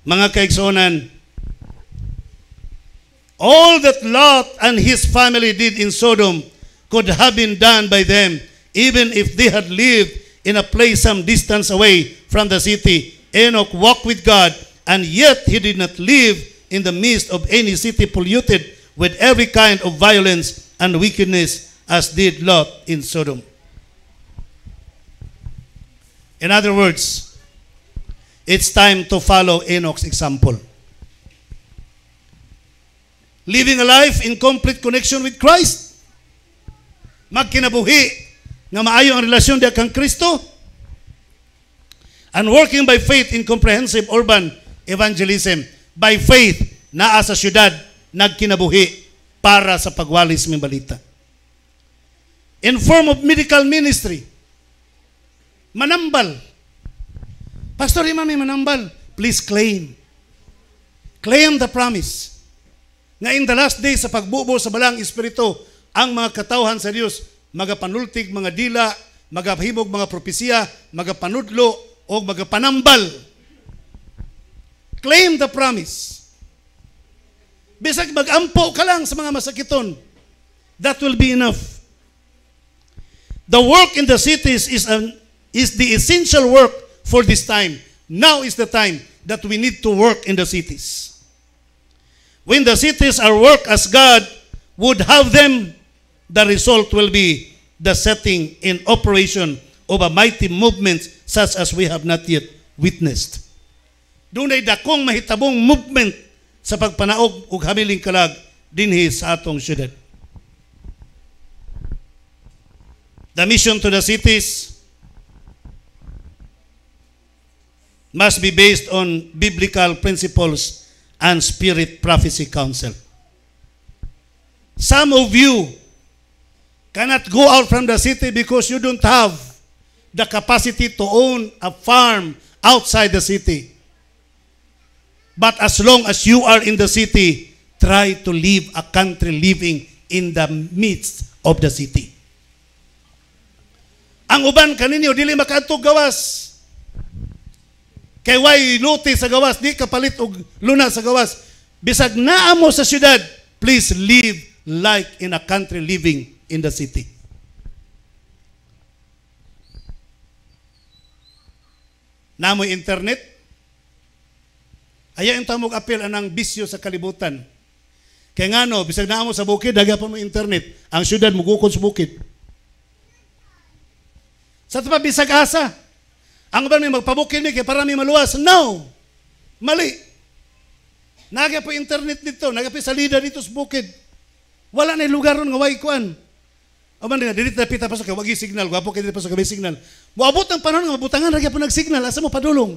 Mga kaigsunan, all that Lot and his family did in Sodom could have been done by them, even if they had lived in a place some distance away from the city. Enoch walked with God, and yet he did not live in the midst of any city polluted with every kind of violence and wickedness, as did Lot in Sodom. In other words, it's time to follow Enoch's example. Living a life in complete connection with Christ. Magkinabuhi nga maayo ang relasyon diya kang Kristo. And working by faith in comprehensive urban evangelism. By faith, naa sa syudad, nagkinabuhi para sa pagwalis ng balita. In form of medical ministry, manambal. Pastor, imam, manambal. Please claim. Claim the promise. Nga in the last day sa pagbubo sa balang espiritu, ang mga katawhan sa Diyos, magapanultig mga dila, magahimog mga propesya, magapanudlo, o magapanambal. Claim the promise. Bisag magampo ka lang sa mga masakiton, that will be enough. The work in the cities is the essential work for this time. Now is the time that we need to work in the cities. When the cities are worked as God would have them, the result will be the setting in operation of a mighty movement such as we have not yet witnessed. Doon ay dakong mahitabong movement sa pagpanaog ug habiling kalag dinhi sa atong syudad. The mission to the cities must be based on biblical principles and spirit prophecy counsel. Some of you cannot go out from the city because you don't have the capacity to own a farm outside the city. But as long as you are in the city, try to live a country living in the midst of the city. Ang uban kaninyo dili makaadtog gawas. Kay way luti sa gawas, di kapalit og luna sa gawas. Bisag naa mo sa syudad, please live like in a country living in the city. Namoy internet, ayaw yung tamog apel anang bisyo sa kalibutan. Kaya nga no, bisag naa mo sa bukid, daga pa mo internet, ang syudad mugukod sa bukid. Sa tapat bisag asa, ang ba may magpabukid ni kaya para may maluwas? No! Mali. Naga po internet dito, naga po salida dito sa bukid. Wala na lugar ron nga way kuan. O man nga, dili tapita pa sa kawagi signal, gwapo kay dili pa sa kabay signal. Moabot ang panahon nga mabutangan ra gyud pa nag-signal, asa mo padulong?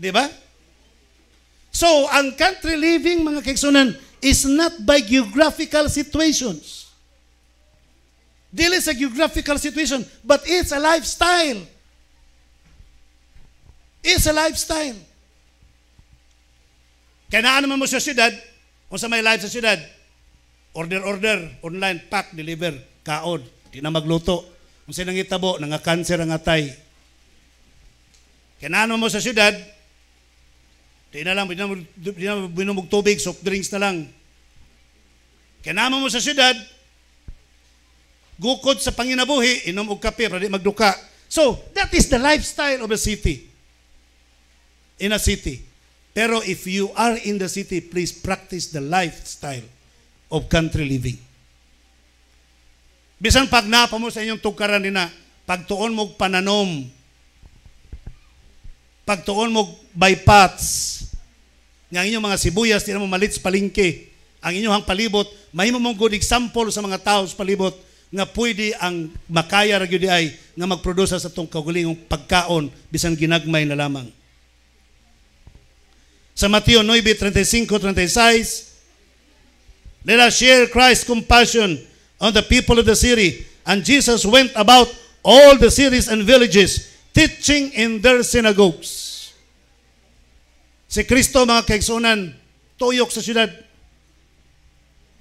Di ba? So, ang country living, mga kaigsunan, is not by geographical situations. Dili sa geographical situation, but it's a lifestyle. It's a lifestyle. Kaya naan naman mo sa syudad, kung sa may life sa syudad, order, online, pack, deliver, kaod, di na magluto. Kung sa nangitabo, nangakanser ang atay. Kaya naan mo sa syudad, di na lang, di na binumog tubig, soft drinks na lang. Kaya naan mo sa syudad, gukod sa panginabuhi, inom og kape, para di magduka. So, that is the lifestyle of a city. In a city. Pero if you are in the city, please practice the lifestyle of country living. Bisan pag napa mo sa inyong tugkaran nina, pagtuon mo pananom, pagtuon mo bypaths, nga inyong mga sibuyas, di na mo malit sa palingke, ang inyong palibot, mahimo mong good example sa mga tao sa palibot, nga pwede ang makaya ra gyud ay nga magproduce sa tong kaugalingong pagkaon bisan ginagmay na lamang. Sa Mateo 9:35-36, let us share Christ's compassion on the people of the city. And Jesus went about all the cities and villages, teaching in their synagogues. Si Kristo, mga kaigsunan, tuyok sa siyudad,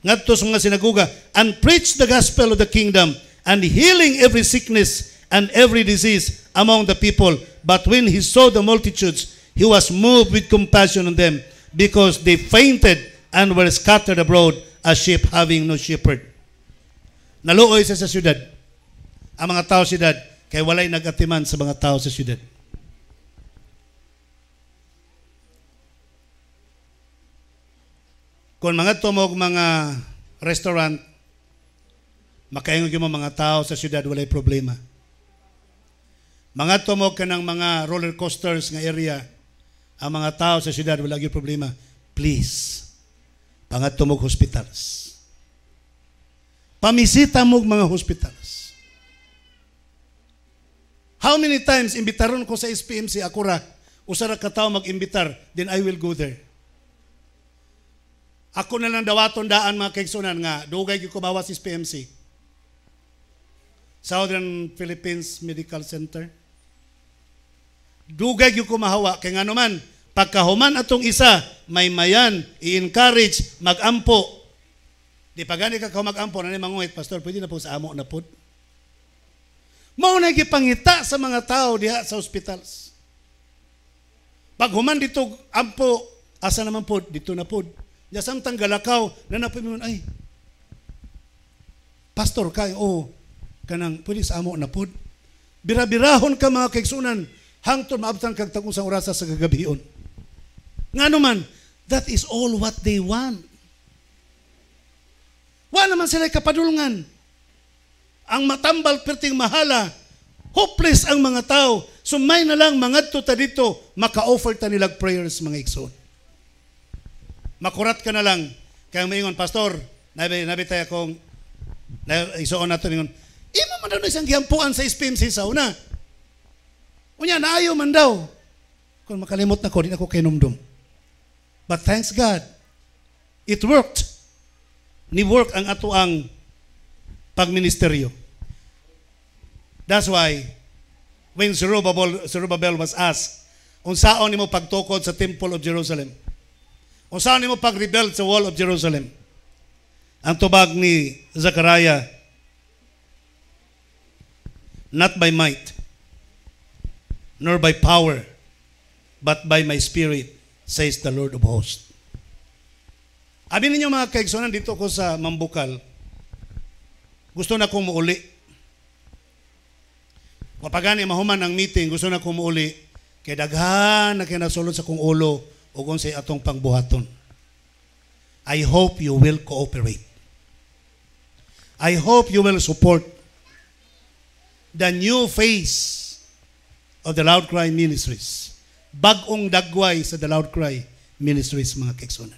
ngadto sa mga sinagoga, and preach the gospel of the kingdom, and healing every sickness and every disease among the people. But when he saw the multitudes, he was moved with compassion on them, because they fainted and were scattered abroad as sheep having no shepherd. Naluoy sa siyudad. Ang mga tao sa siyudad, kay walay nagatiman sa mga tao sa siyudad. Kung mga tumog mga restaurant, makaingog yung mga tao sa siyudad, walay problema. Mga tumog ka ng mga roller coasters nga area, ang mga tao sa siyudad, wala yung problema. Please, mga tumog hospitals. Pamisita mo mga hospitals. How many times imbitaron ko sa SPMC, ako ra, usara ka tao mag-imbitar, then I will go there. Ako na lang dawaton daan mga kaigsunan nga, dugay ko bawas sa SPMC. Southern Philippines Medical Center. Dugay ko mahawa, kaya nga naman, pagkahuman atong isa, may mayan, i-encourage, mag-ampo. Di pa gani ka mag-ampo, na manguhit, Pastor, pwede na po sa amo na po. Mao na gipangita sa mga tao diha sa hospitals. Pag human dito ampo, asa naman po, dito na po. Ya samtang galakaw, nanapin mo, ay, Pastor, kayo, kanang, pwede sa amo na po. Birabirahon ka mga kaigsunan, hangtod maabtan kag tagong sa orasa sa kagabion. Nga naman, that is all what they want. Wala naman sila kapadulngan. Ang matambal perting mahala, hopeless ang mga tao, sumay na lang mangadto ta dito, maka-offer ta nilag prayers mga igsoon. Makurat ka na lang, kaya maingon, Pastor, nabi tayo akong, igsoon nato ningon, imo man daw na isang gihampuan sa SPMC sa una. Unya, naayo man daw. Kung makalimot na ko, di na ko kinumdum. But thanks God, it worked. Ni-work ang ato ang pagministeryo. That's why, when Zerubbabel was asked, unsaon nimo pagtukod sa Temple of Jerusalem? Unsaon nimo pag-rebuild sa Wall of Jerusalem? Ang tubag ni Zechariah, not by might, nor by power, but by my spirit, says the Lord of hosts. Abi ninyo mga kaigsunan, dito ko sa Mambukal, gusto na kong muuli. Kapag mahuman ang meeting, gusto na kong muuli, kay daghan na kinasulod sa kong ulo o kung sa atong pangbuhaton. I hope you will cooperate. I hope you will support the new face of the Loud Cry Ministries. Bagong dagway sa the Loud Cry Ministries, mga kaigsunan.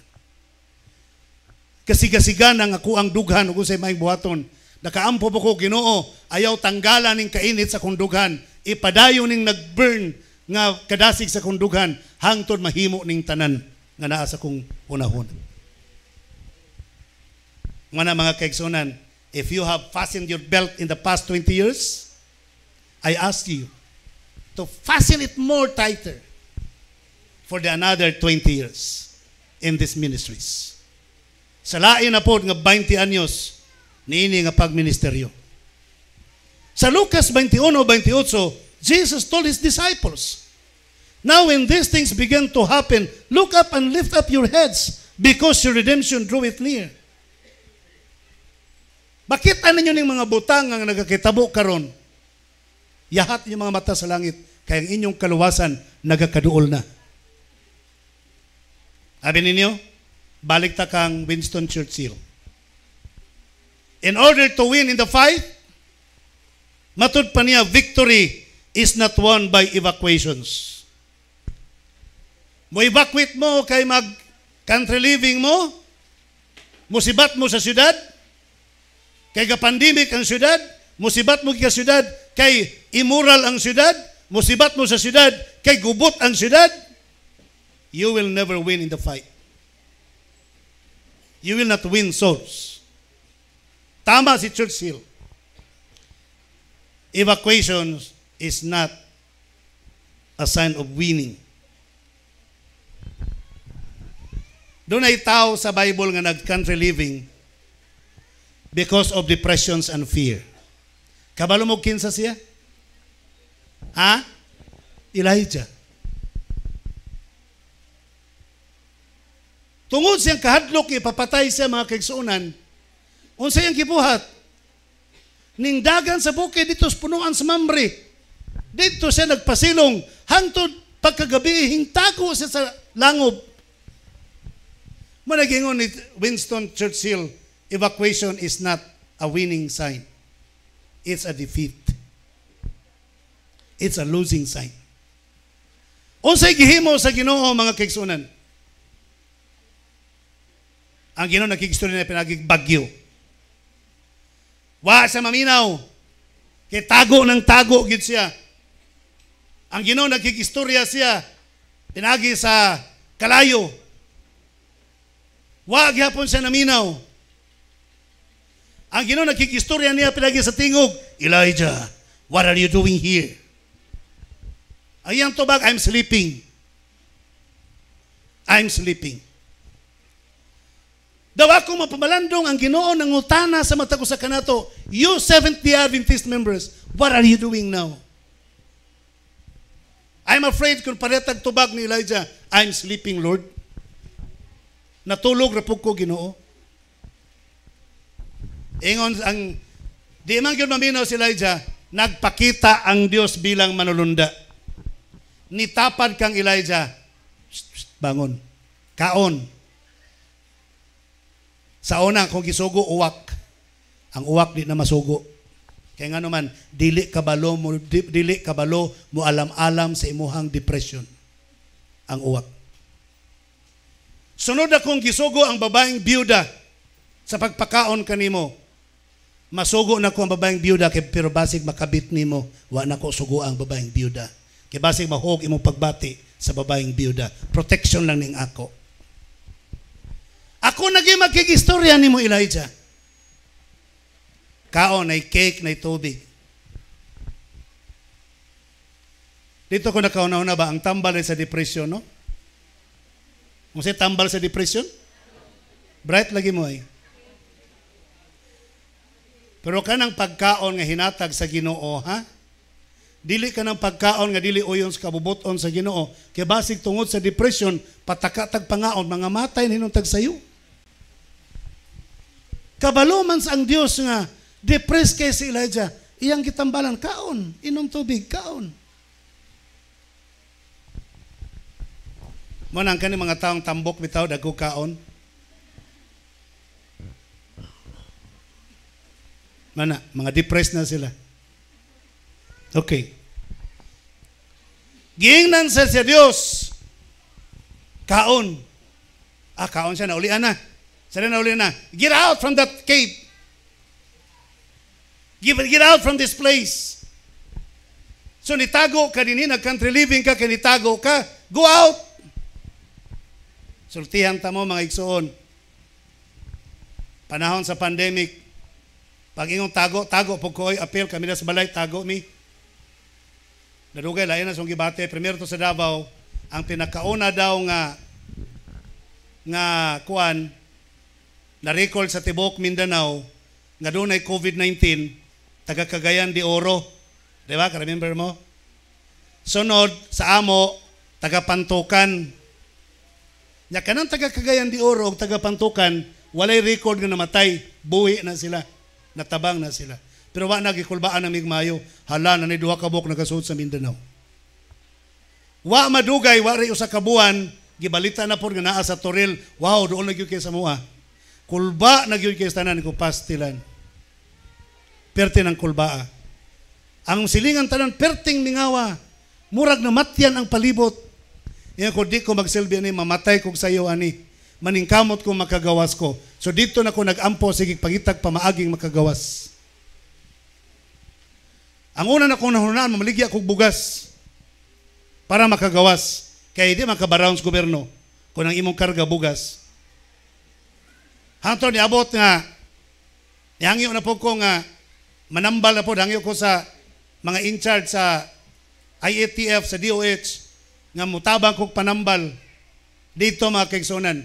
Kasigasigan ang ako ang dughan ug unsay maayong buhaton. Nakaampo po ko Ginoo, ayaw tanggalan ning kainit sa kong dughan, ipadayon ning nagburn nga kadasig sa kong dughan hangtod mahimo ning tanan nga naa sa kong unahon. Mga kaigsunan, if you have fastened your belt in the past 20 years, I ask you to fasten it more tighter for the another 20 years in these ministries. Sa lain na po nga 20 anyos, niini nga pagministeryo. Sa Lucas 21:28, Jesus told his disciples, now when these things begin to happen, look up and lift up your heads because your redemption draweth near. Bakit ano nyo ng mga butang ang nagkakitabo karon? Yahat yung mga mata sa langit, kaya ang inyong kaluwasan nagakaduol na. Sabi ninyo, balik ta kang Winston Churchill. In order to win in the fight, matud pa niya, victory is not won by evacuations. Mo evacuate mo kay mag country living mo, musibat mo sa syudad, kay ka-pandemic ang syudad, musibat mo ka syudad, kay immoral ang syudad, musibat mo sa syudad, kay gubot ang syudad, you will never win in the fight. You will not win souls. Tama si Churchill. Evacuation is not a sign of winning. Doon ay tao sa Bible nga nag-country living because of depressions and fear. Kabalo mo kinsa siya? Ha? Elijah. Tungod siyang kahadlok, ipapatay siya mga kaigsuunan, unsay ang gibuhat? Ning dagan sa bukid dito sa punuan sa Mamre. Dito siya nagpasilong hangtod pagkagabi hingtago siya sa langob. Managingon ni Winston Churchill, evacuation is not a winning sign. It's a defeat. It's a losing sign. Unsay gihimo sa Ginoo mga kaigsuunan? Ang Ginoo nakigistorya na pinagig bagyo. Wa sa maminaw. Kay tago ng tago gid siya. Ang Ginoo nakigistorya siya pinagi sa kalayo. Wa gyapon siya naminaw. Ang Ginoo nakigistorya niya pinagi sa tingog, Elijah, what are you doing here? Ayang tubag, I'm sleeping. I'm sleeping. Daw ako mapamalandong ang Ginoo ng utana sa mata ko sa kanato, you Seventh-day Adventist members, what are you doing now? I'm afraid kung paretag tubag ni Elijah, I'm sleeping, Lord. Natulog rapog ko, Ginoo. Ingon ang di man gyud maminaw si Elijah, nagpakita ang Dios bilang manulunda. Nitapad kang Elijah, bangon, kaon. Sa una, kung gisugo, uwak. Ang uwak di na masugo. Kaya nga naman, dili kabalo mo alam-alam sa imuhang depression. Ang uwak. Sunod akong gisugo ang babaeng biyuda sa pagpakaon kanimo. Masugo na ko ang babaeng biyuda, pero basig makabit nimo, wa na ko sugo ang babaeng biyuda. Kaya basig mahog imong pagbati sa babaeng biyuda. Protection lang ning ako. Ako naging magkigistorya ni mo, Elijah. Kaon, ay cake, na tubig. Dito ko nakauna-una ba, ang tambal ay sa depression, no? Kung siya tambal sa depression? Bright lagi mo ay. Pero kanang pagkaon nga hinatag sa Ginoo, ha? Dili ka ng pagkaon nga dili uyon sa kabubuton sa Ginoo. Kaya basig tungod sa depression, patakatag pangaon, mga matay hinuntag sayo. Kabalo man sa ang Dios nga depressed kay si Elijah, iyang gitambalan, kaon, inom tubig, kaon. Manang kani mga taong tambok bitaw dagko kaon. Mana, mga depressed na sila. Okay. Giingnan sa Diyos, kaon. Kaon siya na ulian na. Sana na uli na, get out from that cave. Get out from this place. So nitago ka din, nag-country living ka, nitago ka, go out. Sultihan ta mo mga igsoon. Panahon sa pandemic, pag ingong tago po ko'y appeal kami na sa balay, tago mi. Nadugay, layan na song gibate. Primero to sa Davao, ang pinakauna daw nga kuan, na-record sa Tibok, Mindanao, nga doon ay COVID-19, taga Cagayan de Oro. Diba? Ka-remember mo? Sunod, sa amo, taga Pantukan. Nya kanang taga Cagayan de Oro o taga Pantukan, walay record nga namatay. Buhi na sila. Natabang na sila. Pero wa nagikulbaan na migmayo. Hala, na ni duha ka buok nagasuod sa Mindanao. Wa madugay, wa rin usa ka buwan, gibalita na po nga naa sa Toril. Wow, doon nagyud kay sa mua. Kulba nagyud kay tanan ko pastilan. Perte ng kulbaa. Ang silingan tanan perting mingawa. Murag na matyan ang palibot. Yan ko di ko magsilbi ani mamatay kog sayo ani. Maningkamot ko makagawas ko. So dito na ko nagampo sige pangitag pamaaging makagawas. Ang una na kong nahunaan mamaligya kog bugas para makagawas. Kaya di makabaround sa gobyerno kung ang imong karga bugas. Hangtod niabot nga, nihangyo na po ko nga, manambal na po, hangyo ko sa mga in-charge sa IATF, sa DOH, nga mutabang kong panambal dito mga kaigsunan.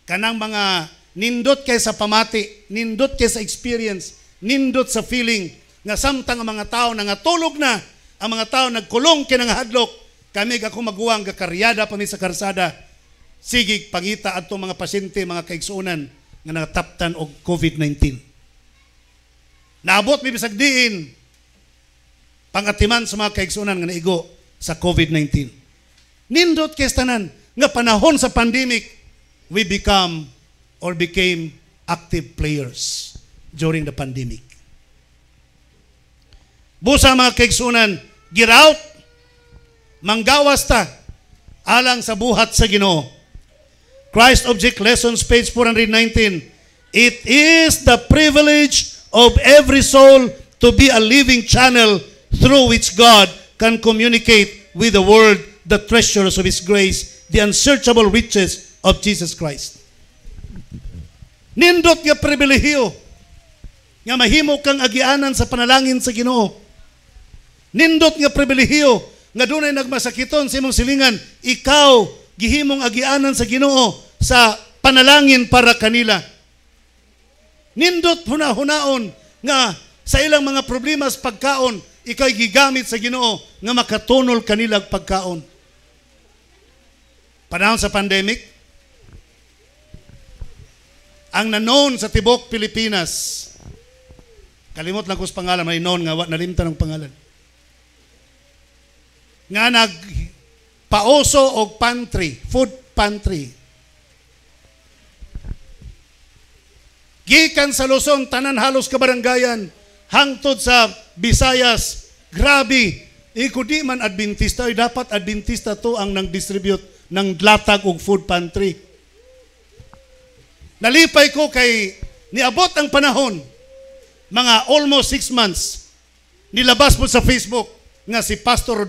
Kanang mga nindot kay sa pamati, nindot kay sa experience, nindot sa feeling, nga samtang ang mga tao na nga tulog na, ang mga tao nagkulong kay nga hadlok, kami ako maguwang gakaryada pa mi sa karsada, sigig pangita at mga pasyente, mga kaigsunan, nga nataptan og COVID-19. Naabot mi bisag diin pangatiman sa mga kaigsunan nga naigo sa COVID-19. Nindot kay tanan nga panahon sa pandemic, we became active players during the pandemic. Busa mga kaigsunan, get out, manggawas ta alang sa buhat sa Ginoo. Christ Object Lessons, page 419. It is the privilege of every soul to be a living channel through which God can communicate with the world the treasures of His grace, the unsearchable riches of Jesus Christ. Nindot nga pribilehiyo nga mahimo kang agianan sa panalangin sa Ginoo. Nindot nga pribilehiyo nga dunay nagmasakiton sa imong silingan, ikaw gihimong agianan sa Ginoo sa panalangin para kanila. Nindot hunahunaon nga sa ilang mga problema sa pagkaon, ikay gigamit sa Ginoo nga makatunol kanilang pagkaon. Panahon sa pandemic, ang nanon sa Tibok, Pilipinas, kalimot lang ko sa pangalan, may non nga nalimtan ng pangalan, nga nagpaoso og pantry, food pantry. Gikan sa Luzon, tanan halos kabaranggayan, hangtod sa Visayas, grabe. Iko di man Adventista, ay dapat Adventista to ang nang-distribute ng latag og food pantry. Nalipay ko kay niabot ang panahon, mga almost 6 months, nilabas mo sa Facebook nga si Pastor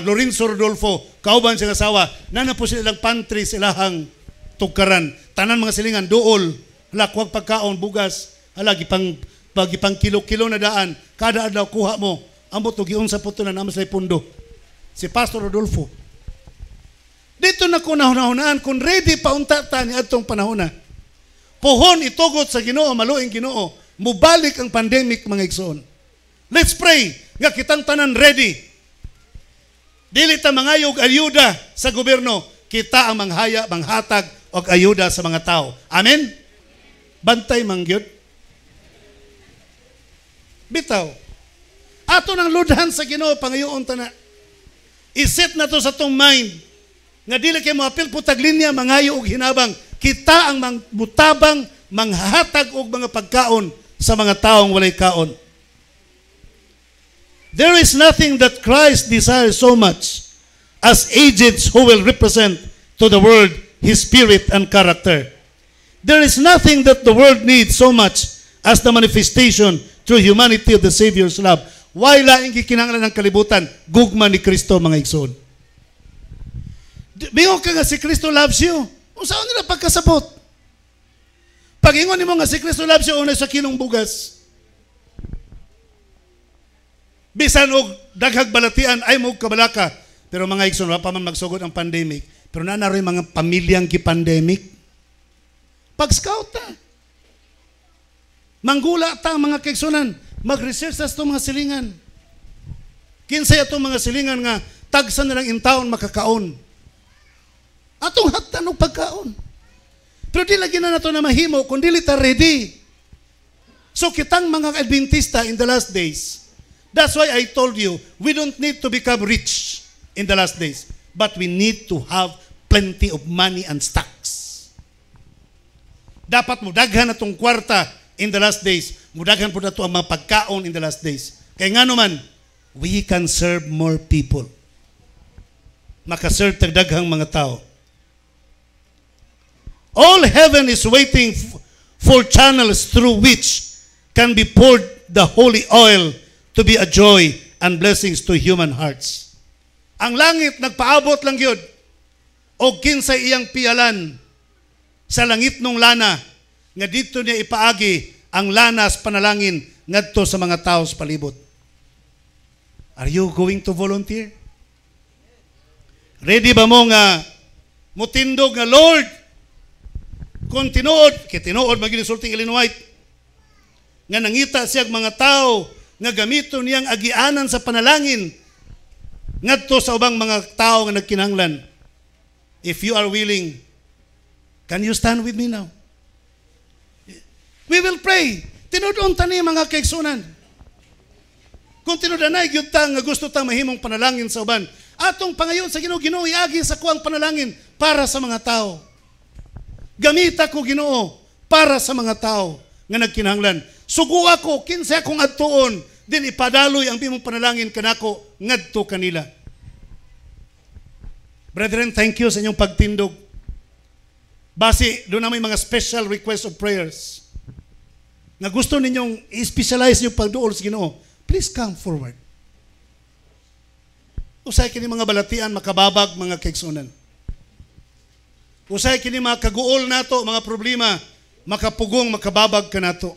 Lorenzo Rodolfo, kauban siyang asawa, na po silang pantry silahang tugkaran. Tanan mga silingan, duol, hala, kuwag pagkaon, bugas, hala, gipang kilo-kilo na daan, kada adlaw kuha mo, ambot o giun sa puto na naman sa pundo. Si Pastor Rodolfo. Dito na ko nahunahunaan, kung ready pa untata ni atong panahon na, puhon itugot sa Ginoo, maluing Ginoo, mubalik ang pandemic mga igsoon. Let's pray, nga kitang tanan ready. Dili ta mangayog ayuda sa gobyerno, kita ang manghatag og ayuda sa mga tao. Amen? Bantay mangyud. Bitaw. Ato nang ludhan sa Ginoo pangayoon ta na. Iset na to sa tong mind nga dili kay moapil putag linya mangayo og hinabang. Kita ang mutabang manghatag og mga pagkaon sa mga taong walay kaon. There is nothing that Christ desires so much as agents who will represent to the world His spirit and character. There is nothing that the world needs so much as the manifestation through humanity of the Savior's love. Why laing gikinahanglan ng kalibutan? Gugma ni Kristo, mga igsoon. Bingo ka nga si Kristo loves you. Kung saan nila pagkasabot? Pag ingon mo nga si Kristo loves you, una sa kinong bugas. Bisan og daghag balatian, ay mo kabalaka. Pero mga igsoon, wala pa man magsugod ang pandemic. Pero naroy mga pamilyang ki-pandemic. Pag-scout ta. Manggula ta mga kaigsunan. Mag-research sa itong mga silingan. Kinsay itong mga silingan nga tagsan nilang intaon makakaon. Atong haktan ng pagkaon. Pero di lagi na nato na mahimo kung dili ta ready. So kitang mga Adventista in the last days, that's why I told you, we don't need to become rich in the last days, but we need to have plenty of money and stocks. Dapat mo daghan atong kwarta in the last days. Mudaghan po na ito ang mga pagkaon in the last days. Kaya nga naman, we can serve more people. Makaserve tagdaghang mga tao. All heaven is waiting for channels through which can be poured the holy oil to be a joy and blessings to human hearts. Ang langit nagpaabot lang yun o kinsay iyang piyalan sa langit nung lana nga dito niya ipaagi ang lanas panalangin ngadto sa mga tao sa palibot. Are you going to volunteer? Ready ba mo nga mutindog nga Lord kung tinuod, kaya tinuod maginisulting Ellen White nga nangita siyang mga tao nga gamito niyang agianan sa panalangin ngadto sa ubang mga tao nga nagkinahanglan. If you are willing, can you stand with me now? We will pray. Tinudon ta ni mga kaigsunan. Kung tinudanay gyud ta nga gusto ta mahimong panalangin sa uban, atong pangayon sa Ginoo, Ginoo iagi sa kuang panalangin para sa mga tao. Gamita ko Ginoo para sa mga tao nga nagkinahanglan. Sugo ako kinsa akong adtuon din ipadaloy ang imong panalangin kanako ngadto kanila. Brethren, thank you sa inyong pagtindog. Base doon na may mga special request of prayers na gusto ninyong i-specialize yung pagduol sa Ginoo, please come forward. Usay kini mga balatian makababag mga kaigsunan. Usay kini mga kaguol nato mga problema makapugong makababag ka nato.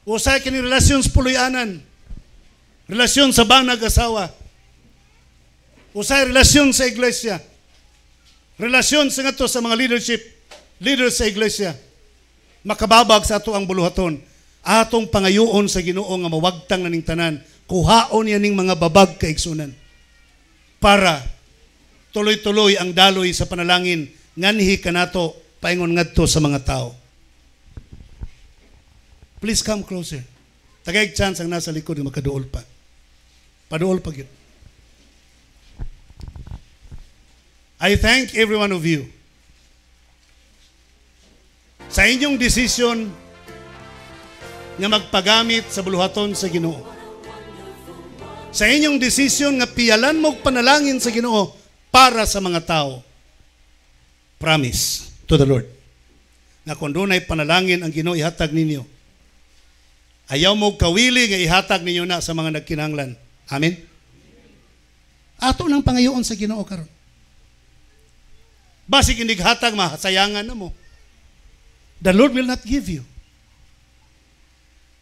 Usay kini relasyon sa puloy-anan, relasyon sa banag asawa. Usay relasyon sa iglesia. Relasyon sa ngato sa mga leaders sa iglesia. Makababag sa ato ang buluhaton. Atong pangayoon sa Ginoo nga mawagtang na ning tanan. Kuhaon yan ning mga babag kaigsunan. Para tuloy-tuloy ang daloy sa panalangin nganhi kanato paingon ngadto sa mga tao. Please come closer. Tagay chance ang nasa likod nga makaduol pa. Paduol pa gyud. I thank every one of you sa inyong desisyon nga magpagamit sa buluhaton sa Ginoo. Sa inyong desisyon nga piyalan mo panalangin sa Ginoo para sa mga tao. Promise to the Lord na kung doon ay panalangin ang Ginoo ihatag ninyo. Ayaw mo kawili nga ihatag ninyo na sa mga nagkinahanglan. Amen? Ato nang pangayoon sa Ginoo karon. Basig hindi hatag mahasayangan na mo. The Lord will not give you.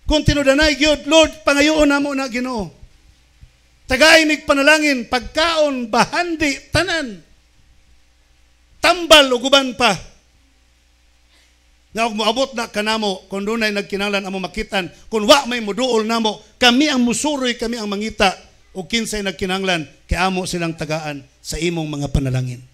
Kung tinudanay gyud, Lord, pangayoon namo na Ginoo. Tagay mig panalangin, pagkaon, bahandi, tanan. Tambal ug uban pa. Nga og moabot na kanamo kun dunay nagkinahanglan amo makitan, kun wa may moduol namo, kami ang musuroy, kami ang mangita ug kinsay nagkinahanglan kay amo silang tagaan sa imong mga panalangin.